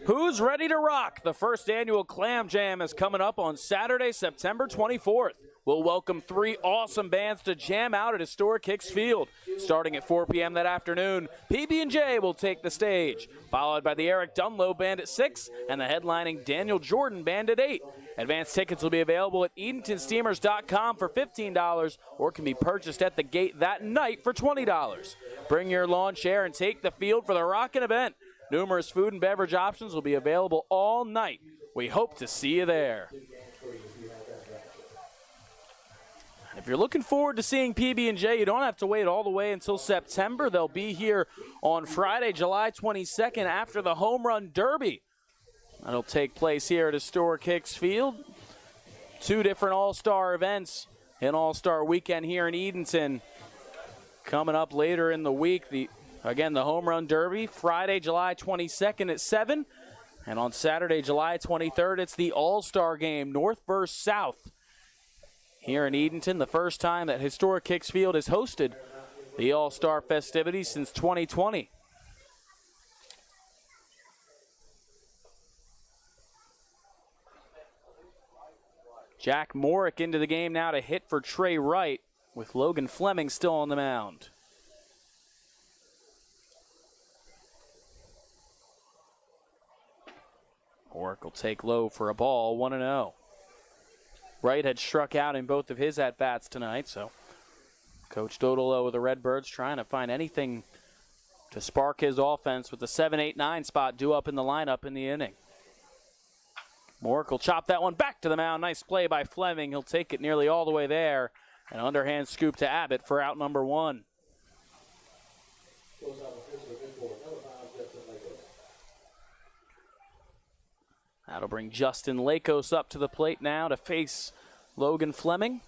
Who's ready to rock? The first annual Clam Jam is coming up on Saturday, September 24th. We'll welcome 3 awesome bands to jam out at historic Hicks Field. Starting at 4 p.m. that afternoon, PB&J will take the stage, followed by the Eric Dunlow Band at 6 and the headlining Daniel Jordan Band at 8. Advanced tickets will be available at EdentonSteamers.com for $15 or can be purchased at the gate that night for $20. Bring your lawn chair and take the field for the rockin' event. Numerous food and beverage options will be available all night. We hope to see you there. If you're looking forward to seeing PB&J, you don't have to wait all the way until September. They'll be here on Friday, July 22nd after the Home Run Derby. That'll take place here at historic Hicks Field. 2 different all-star events, an all-star weekend here in Edenton. Coming up later in the week, Again, the Home Run Derby, Friday, July 22nd at 7. And on Saturday, July 23rd, it's the All-Star Game, North versus South. Here in Edenton, the first time that historic Hicks Field has hosted the All-Star festivities since 2020. Jack Morick into the game now to hit for Trey Wright, with Logan Fleming still on the mound. Morick will take low for a ball, 1-0. Wright had struck out in both of his at-bats tonight, so Coach Dodolo of the Redbirds trying to find anything to spark his offense with the 7, 8, 9 spot due up in the lineup in the inning. Morick will chop that one back to the mound. Nice play by Fleming. He'll take it nearly all the way there. An underhand scoop to Abbott for out number 1. That'll bring Justin Lakos up to the plate now to face Logan Fleming.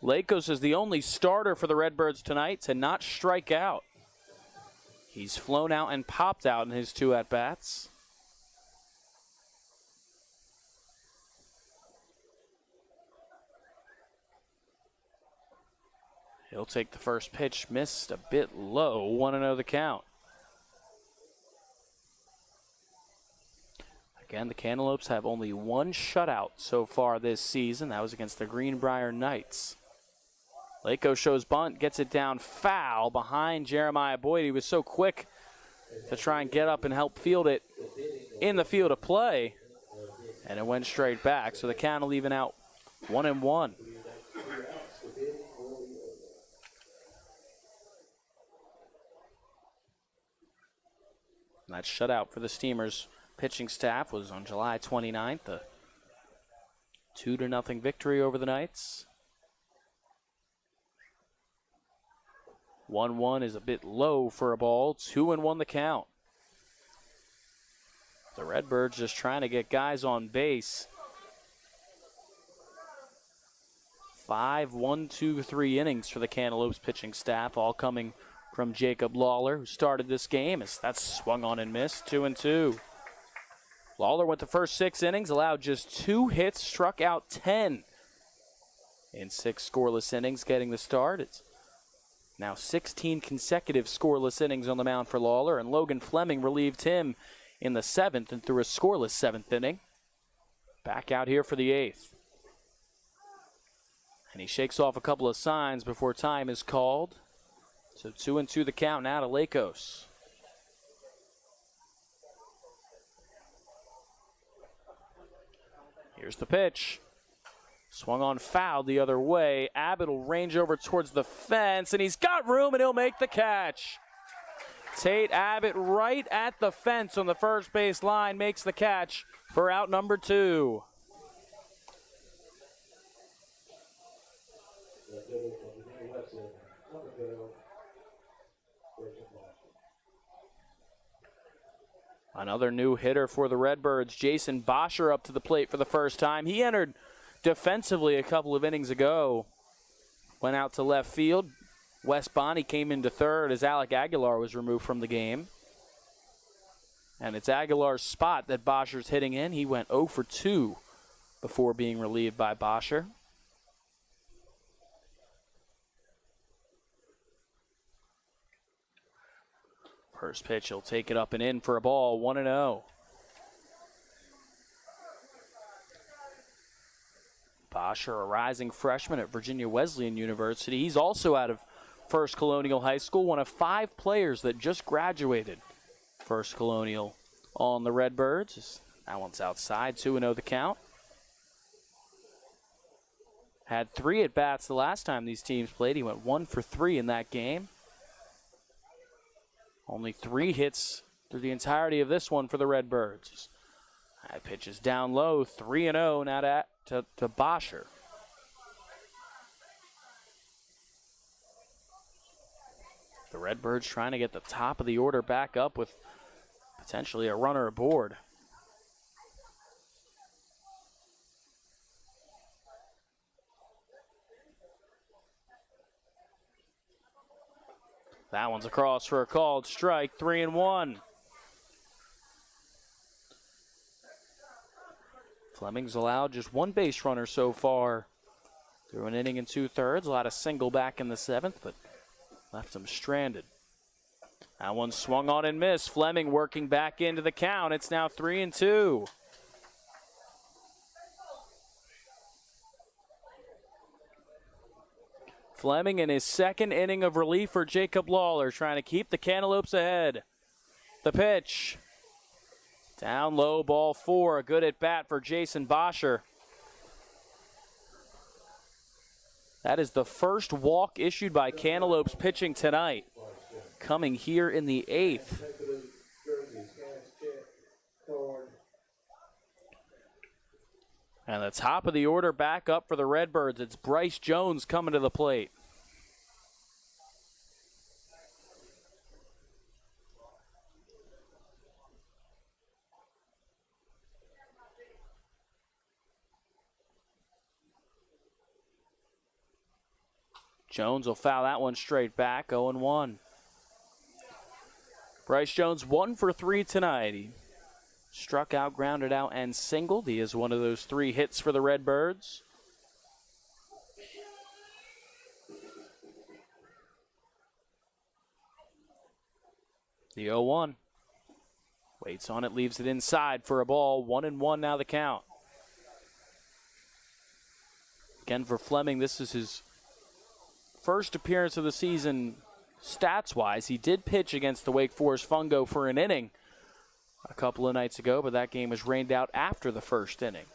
Lakos is the only starter for the Redbirds tonight to not strike out. He's flown out and popped out in his 2 at-bats. He'll take the first pitch, missed a bit low, 1-0 the count. Again, the Cantaloupes have only 1 shutout so far this season. That was against the Greenbrier Knights. Lakos shows bunt, gets it down foul behind Jeremiah Boyd. He was so quick to try and get up and help field it in the field of play, and it went straight back. So the count will even out 1-1. That shutout for the Steamers pitching staff was on July 29th, a 2-0 victory over the Knights. 1-1 is a bit low for a ball. 2-1 the count. The Redbirds just trying to get guys on base. 5, 1, 2, 3 innings for the Cantaloupes pitching staff, all coming from Jacob Lawler, who started this game. As that's swung on and missed. 2-2. Lawler went the first 6 innings, allowed just 2 hits, struck out 10 in 6 scoreless innings, getting the start. It's now 16 consecutive scoreless innings on the mound for Lawler, and Logan Fleming relieved him in the 7th and threw a scoreless 7th inning. Back out here for the 8th. And he shakes off a couple of signs before time is called. So 2-2 the count now to Lakos. Here's the pitch. Swung on, foul the other way. Abbott will range over towards the fence, and he's got room, and he'll make the catch. Tate Abbott right at the fence on the first base line makes the catch for out number 2. Another new hitter for the Redbirds, Jason Boscher, up to the plate for the first time. He entered defensively a couple of innings ago. Went out to left field. Wes Bonney came into third as Alec Aguilar was removed from the game. And it's Aguilar's spot that Boscher's hitting in. He went 0 for 2 before being relieved by Boscher. First pitch, he'll take it up and in for a ball, 1-0. Boscher, a rising freshman at Virginia Wesleyan University. He's also out of First Colonial High School, one of 5 players that just graduated First Colonial on the Redbirds. That one's outside, 2-0 the count. Had 3 at-bats the last time these teams played. He went 1 for 3 in that game. Only 3 hits through the entirety of this one for the Redbirds. That pitch is down low, 3-0 now to Boscher. The Redbirds trying to get the top of the order back up with potentially a runner aboard. That one's across for a called strike, 3-1. Fleming's allowed just 1 base runner so far through an inning and 2/3. Allowed a single back in the 7th, but left him stranded. That one swung on and missed. Fleming working back into the count. It's now 3-2. Fleming in his 2nd inning of relief for Jacob Lawler, trying to keep the Cantaloupes ahead. The pitch. Down low, ball 4. A good at bat for Jason Boscher. That is the first walk issued by Cantaloupes pitching tonight, coming here in the 8th. And the top of the order back up for the Redbirds. It's Bryce Jones coming to the plate. Jones will foul that one straight back, 0-1. Bryce Jones 1 for 3 tonight. He struck out, grounded out, and singled. He is one of those 3 hits for the Redbirds. The 0-1. Waits on it, leaves it inside for a ball. 1-1 now the count. Again for Fleming, this is his first appearance of the season stats-wise. He did pitch against the Wake Forest Fungo for an inning a couple of nights ago, but that game was rained out after the first inning.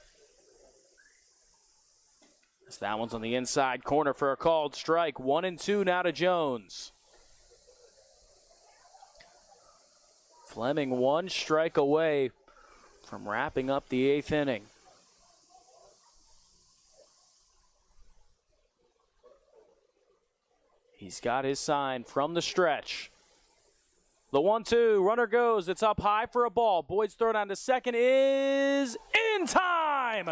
As that one's on the inside corner for a called strike. 1-2 now to Jones. Fleming 1 strike away from wrapping up the 8th inning. He's got his sign from the stretch. The 1-2, runner goes, it's up high for a ball. Boyd's throw down to second is in time!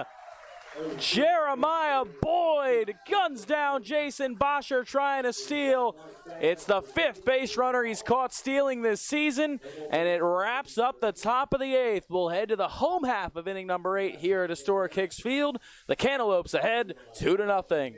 Jeremiah Boyd guns down Jason Boscher trying to steal. It's the 5th base runner he's caught stealing this season, and it wraps up the top of the 8th. We'll head to the home half of inning number 8 here at Historic Hicks Field. The Cantaloupes ahead 2-0.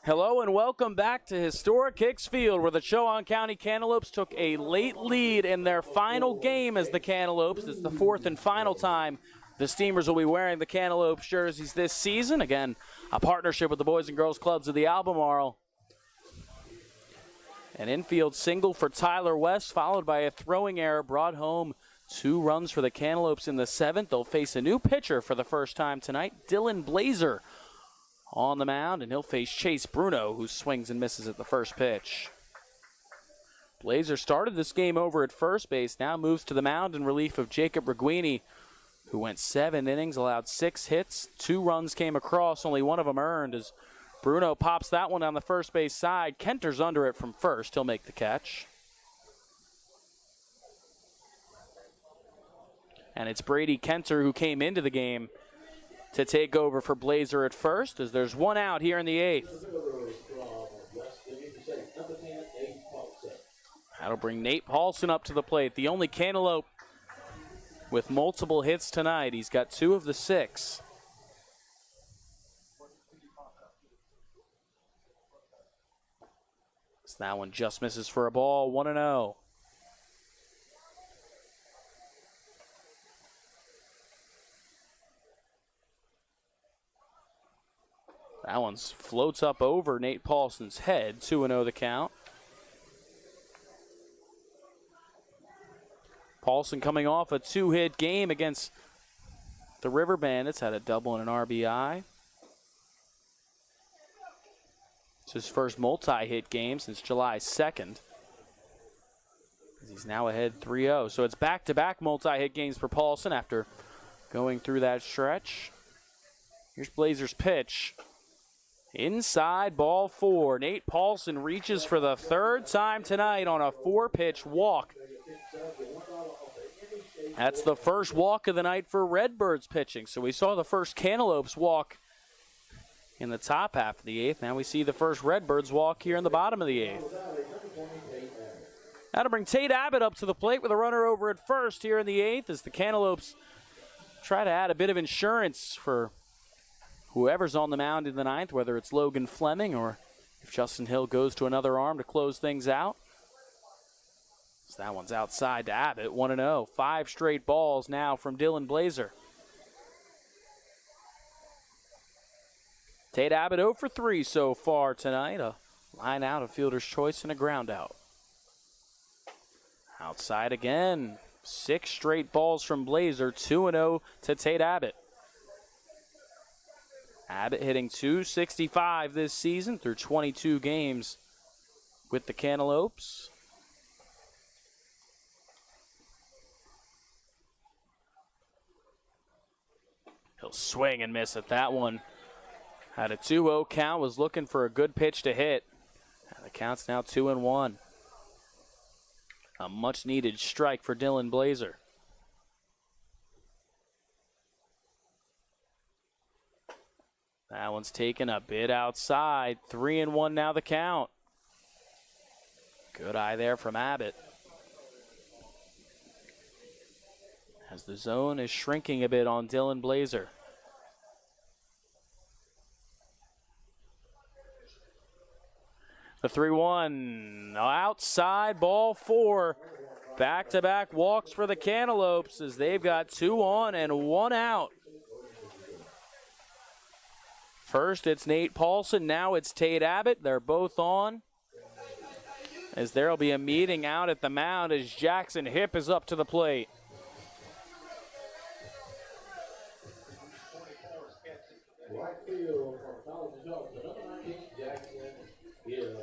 Hello and welcome back to Historic Hicks Field, where the Chowan County Cantaloupes took a late lead in their final game as the Cantaloupes. It's the 4th and final time the Steamers will be wearing the Cantaloupes jerseys this season. Again, a partnership with the Boys and Girls Clubs of the Albemarle. An infield single for Tyler West, followed by a throwing error, brought home 2 runs for the Cantaloupes in the 7th. They'll face a new pitcher for the first time tonight, Dylan Blazer, on the mound, and he'll face Chase Bruno, who swings and misses at the first pitch. Blazer started this game over at first base, now moves to the mound in relief of Jacob Roguini, who went 7 innings, allowed 6 hits, 2 runs came across, only one of them earned as Bruno pops that one down the first base side. Kenter's under it from first. He'll make the catch. And it's Brady Kenter who came into the game to take over for Blazer at first, as there's 1 out here in the 8th. That'll bring Nate Paulson up to the plate, the only Cantaloupe with multiple hits tonight. He's got 2 of the 6. So that one just misses for a ball, 1-0. That one floats up over Nate Paulson's head, 2-0 the count. Paulson coming off a 2-hit game against the River Bandits, had a double and an RBI. It's his first multi-hit game since July 2nd. He's now ahead 3-0. So it's back-to-back multi-hit games for Paulson after going through that stretch. Here's Blazer's pitch. Inside, ball 4. Nate Paulson reaches for the 3rd time tonight on a 4-pitch walk. That's the first walk of the night for Redbirds pitching. So we saw the first Cantaloupes walk in the top half of the 8th. Now we see the first Redbirds walk here in the bottom of the 8th. That'll bring Tate Abbott up to the plate with a runner over at first here in the 8th as the Cantaloupes try to add a bit of insurance for whoever's on the mound in the 9th, whether it's Logan Fleming or if Justin Hill goes to another arm to close things out. So that one's outside to Abbott, 1-0. 5 straight balls now from Dylan Blazer. Tate Abbott 0 for 3 so far tonight. A line out, a fielder's choice, and a ground out. Outside again. 6 straight balls from Blazer. 2-0 to Tate Abbott. Abbott hitting .265 this season through 22 games with the Cantaloupes. He'll swing and miss at that one. Had a 2-0 count, was looking for a good pitch to hit. And the count's now 2-1. A much needed strike for Dylan Blazer. That one's taken a bit outside. 3-1 now the count. Good eye there from Abbott. As the zone is shrinking a bit on Dylan Blazer. The 3-1, outside, ball 4. Back-to-back walks for the Cantaloupes as they've got 2 on and 1 out. First it's Nate Paulson, now it's Tate Abbott. They're both on. As there'll be a meeting out at the mound as Jackson Hipp is up to the plate. Right field from College Jones, number 19, Jackson Hill.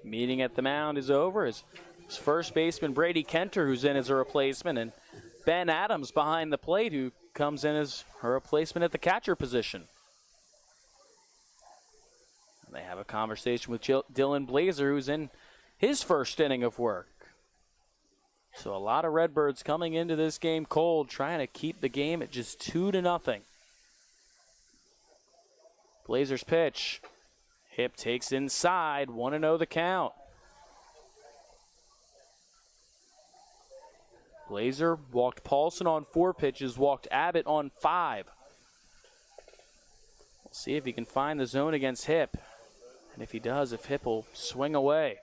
Meeting at the mound is over as first baseman Brady Kenter, who's in as a replacement, and Ben Adams behind the plate, who comes in as a replacement at the catcher position. They have a conversation with Dylan Blazer, who's in his first inning of work. So a lot of Redbirds coming into this game cold, trying to keep the game at just 2-0. Blazers pitch. Hipp takes inside, 1-0 the count. Blazer walked Paulson on 4 pitches, walked Abbott on 5. We'll see if he can find the zone against Hipp. And if he does, if Hipp will swing away.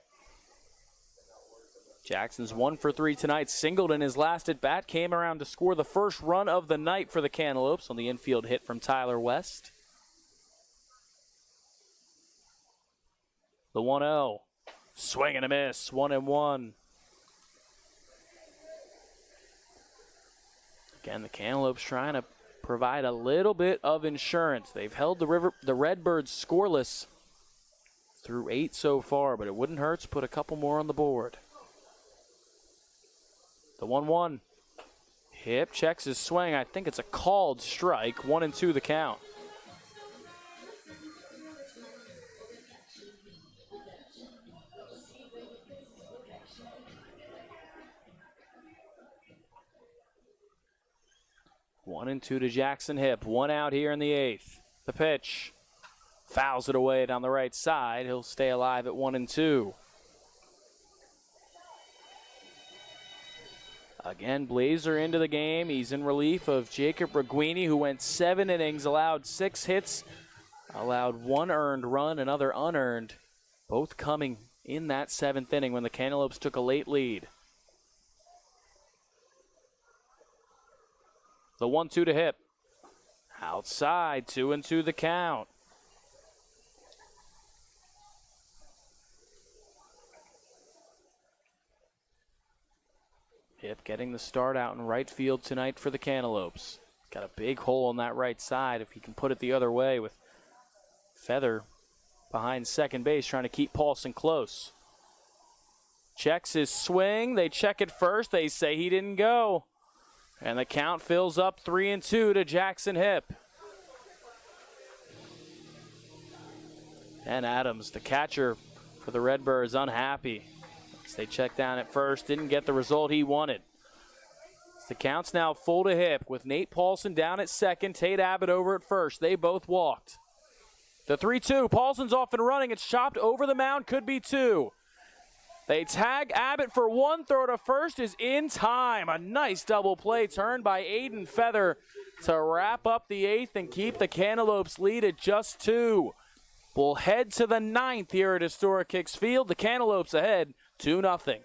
Jackson's 1 for 3 tonight. Singled in his last at bat. Came around to score the first run of the night for the Cantaloupes on the infield hit from Tyler West. The 1-0. Swing and a miss. 1-1. Again, the Cantaloupes trying to provide a little bit of insurance. They've held the Redbirds scoreless through 8 so far, but it wouldn't hurt to put a couple more on the board. The 1-1. Hipp checks his swing. I think it's a called strike. 1-2 the count. One and two to Jackson Hipp. 1 out here in the 8th. The pitch. Fouls it away down the right side. He'll stay alive at 1-2. Again, Blazer into the game. He's in relief of Jacob Roguini, who went 7 innings, allowed 6 hits, allowed 1 earned run, another unearned, both coming in that 7th inning when the Cantaloupes took a late lead. The 1-2 to Hipp. Outside, 2-2 the count. Hipp getting the start out in right field tonight for the Cantaloupes. Got a big hole on that right side if he can put it the other way with Feather behind second base trying to keep Paulson close. Checks his swing. They check it first. They say he didn't go. And the count fills up 3-2 to Jackson Hipp. And Adams, the catcher for the Redbirds, unhappy. They checked down at first, didn't get the result he wanted. The count's now full to Hipp with Nate Paulson down at second, Tate Abbott over at first. They both walked. The 3-2, Paulson's off and running. It's chopped over the mound, could be 2. They tag Abbott for 1, throw to first is in time. A nice double play turned by Aiden Feather to wrap up the 8th and keep the Cantaloupes lead at just 2. We'll head to the 9th here at Historic Hicks Field. The Cantaloupes ahead 2-0.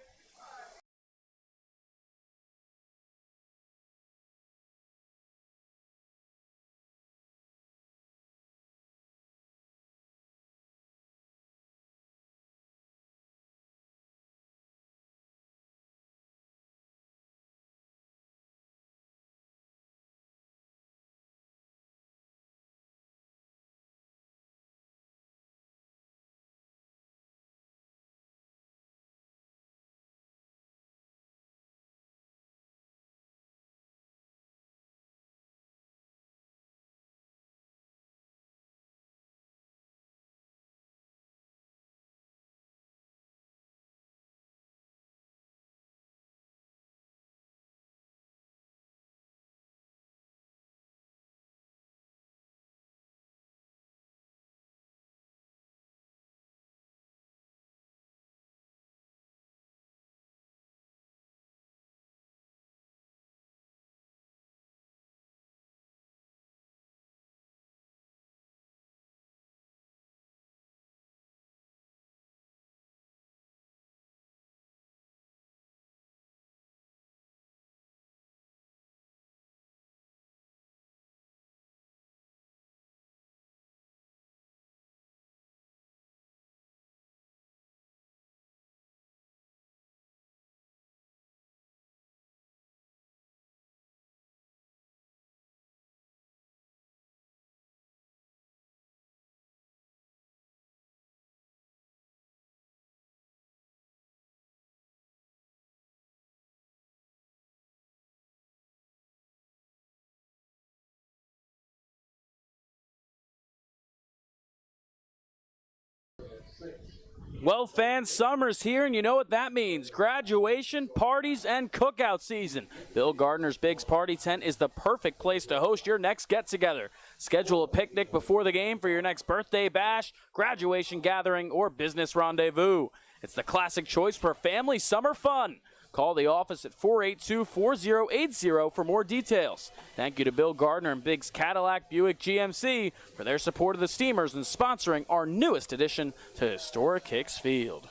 Well, fans, summer's here, and you know what that means. Graduation, parties, and cookout season. Bill Gardner's Biggs Party Tent is the perfect place to host your next get-together. Schedule a picnic before the game for your next birthday bash, graduation gathering, or business rendezvous. It's the classic choice for family summer fun. Call the office at 482-4080 for more details. Thank you to Bill Gardner and Biggs Cadillac Buick GMC for their support of the Steamers and sponsoring our newest addition to historic Hicks Field.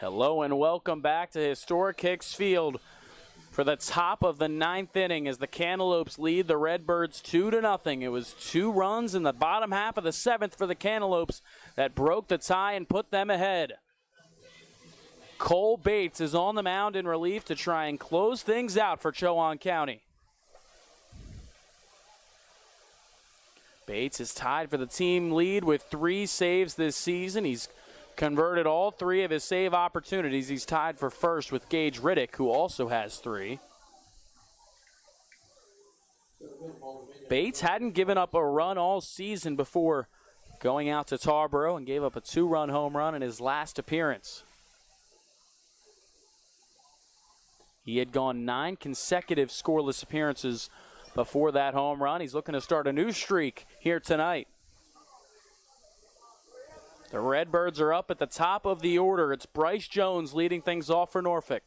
Hello and welcome back to historic Hicks Field for the top of the 9th inning as the Cantaloupes lead the Redbirds 2-0. It was 2 runs in the bottom half of the 7th for the Cantaloupes that broke the tie and put them ahead. Cole Bates is on the mound in relief to try and close things out for Chowan County. Bates is tied for the team lead with 3 saves this season. He's converted all 3 of his save opportunities. He's tied for first with Gage Riddick, who also has 3. Bates hadn't given up a run all season before going out to Tarboro and gave up a 2-run home run in his last appearance. He had gone 9 consecutive scoreless appearances before that home run. He's looking to start a new streak here tonight. The Redbirds are up at the top of the order. It's Bryce Jones leading things off for Norfolk.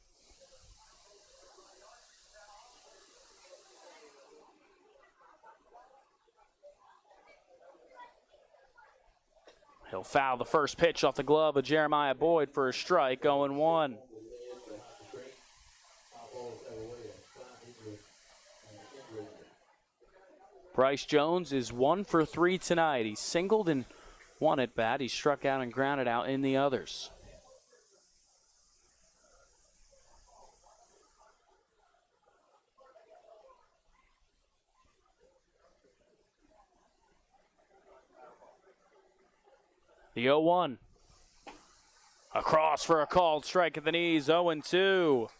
He'll foul the first pitch off the glove of Jeremiah Boyd for a strike, 0-1. Bryce Jones is 1 for 3 tonight. He singled in 1 at bat. He struck out and grounded out in the others. The 0-1. Across for a called strike at the knees, 0-2.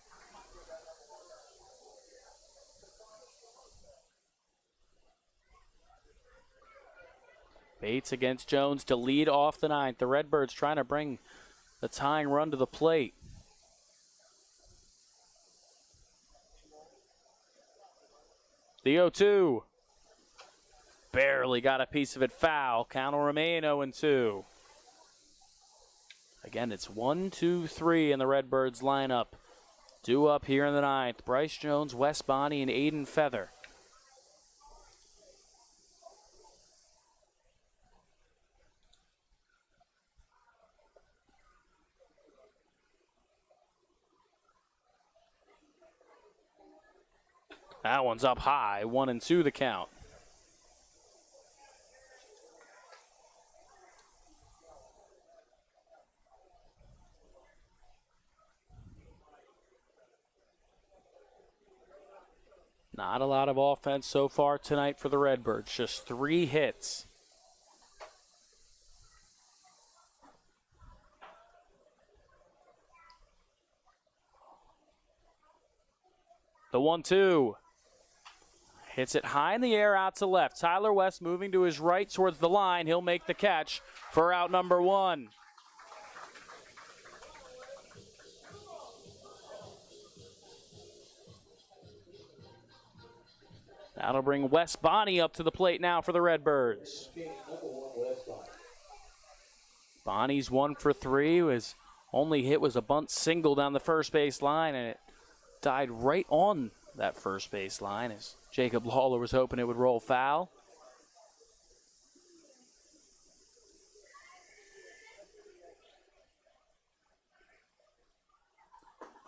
Bates against Jones to lead off the 9th. The Redbirds trying to bring the tying run to the plate. The 0-2. Barely got a piece of it foul. Count will remain 0-2. Again, it's 1-2-3 in the Redbirds lineup. Due up here in the 9th. Bryce Jones, Wes Bonney, and Aiden Feather. That one's up high, 1-2 the count. Not a lot of offense so far tonight for the Redbirds, just 3 hits. The 1-2. Hits it high in the air out to left. Tyler West moving to his right towards the line. He'll make the catch for out number 1. That'll bring Wes Bonney up to the plate now for the Redbirds. Bonney's 1 for 3. His only hit was a bunt single down the first base line, and it died right on that first base line as Jacob Lawler was hoping it would roll foul.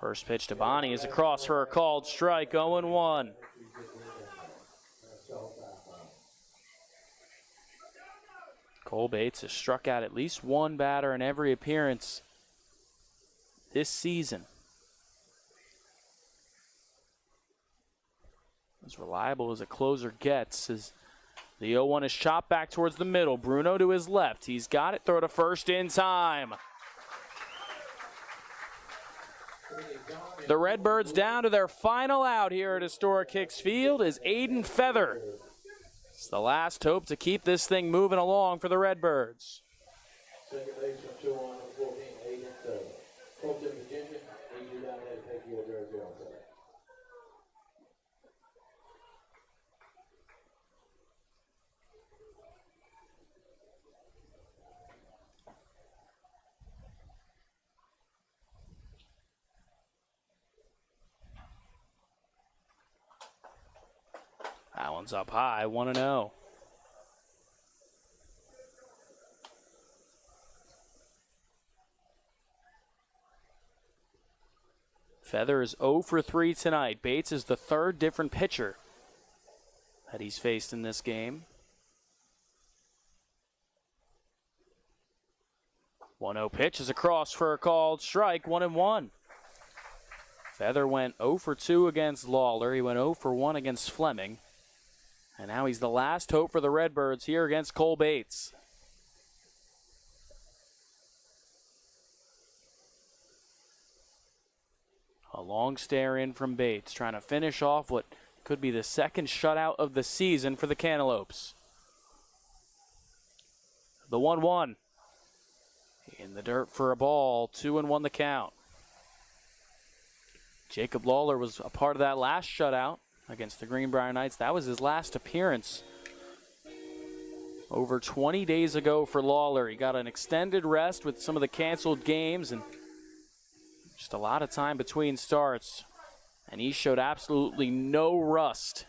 First pitch to Bonney is across for a called strike, 0-1. Cole Bates has struck out at least 1 batter in every appearance this season. As reliable as a closer gets, as the 0-1 is chopped back towards the middle. Bruno to his left. He's got it. Throw to first in time. The Redbirds down to their final out here at historic Hicks Field as Aiden Feather It's the last hope to keep this thing moving along for the Redbirds. Second baseman, show on number 14, Edenton. Colton, Virginia, need you down there to take your jersey off there. That one's up high, 1-0. Feather is 0 for 3 tonight. Bates is the third different pitcher that he's faced in this game. 1-0 pitch is across for a called strike, 1-1. Feather went 0 for 2 against Lawler. He went 0 for 1 against Fleming. And now he's the last hope for the Redbirds here against Cole Bates. A long stare in from Bates, trying to finish off what could be the second shutout of the season for the Cantaloupes. The 1-1. In the dirt for a ball, 2-1 the count. Jacob Lawler was a part of that last shutout against the Greenbrier Knights. That was his last appearance over 20 days ago for Lawler. He got an extended rest with some of the canceled games and just a lot of time between starts. And he showed absolutely no rust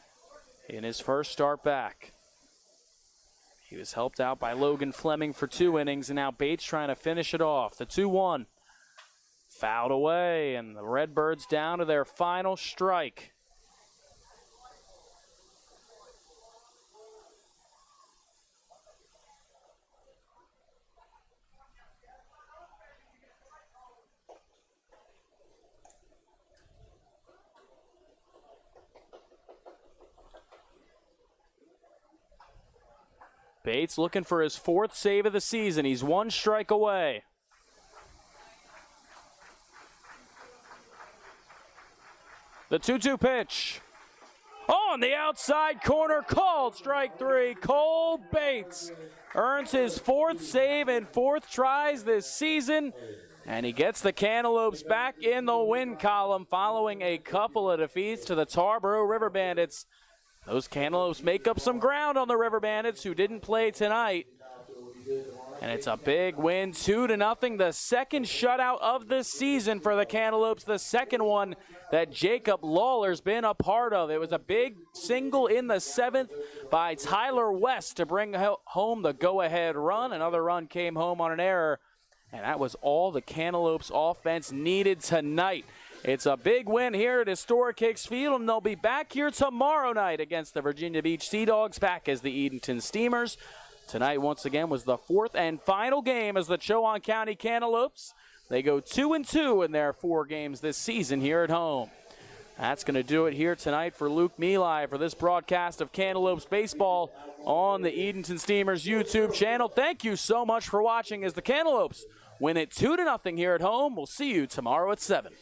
in his first start back. He was helped out by Logan Fleming for 2 innings, and now Bates trying to finish it off. The 2-1. Fouled away, and the Redbirds down to their final strike. Bates looking for his 4th save of the season. He's 1 strike away. The 2-2 pitch. On the outside corner, called strike 3. Cole Bates earns his 4th save and 4th tries this season. And he gets the Cantaloupes back in the win column following a couple of defeats to the Tarboro River Bandits. Those Cantaloupes make up some ground on the River Bandits, who didn't play tonight. And it's a big win, 2-0. The second shutout of the season for the Cantaloupes, the second one that Jacob Lawler's been a part of. It was a big single in the 7th by Tyler West to bring home the go-ahead run. Another run came home on an error, and that was all the Cantaloupes offense needed tonight. It's a big win here at historic Hicks Field, and they'll be back here tomorrow night against the Virginia Beach Sea Dogs, back as the Edenton Steamers. Tonight, once again, was the 4th and final game as the Chowan County Cantaloupes. They go 2-2 in their 4 games this season here at home. That's going to do it here tonight for Luke Mealy for this broadcast of Cantaloupes baseball on the Edenton Steamers YouTube channel. Thank you so much for watching as the Cantaloupes win it 2-0 here at home. We'll see you tomorrow at 7.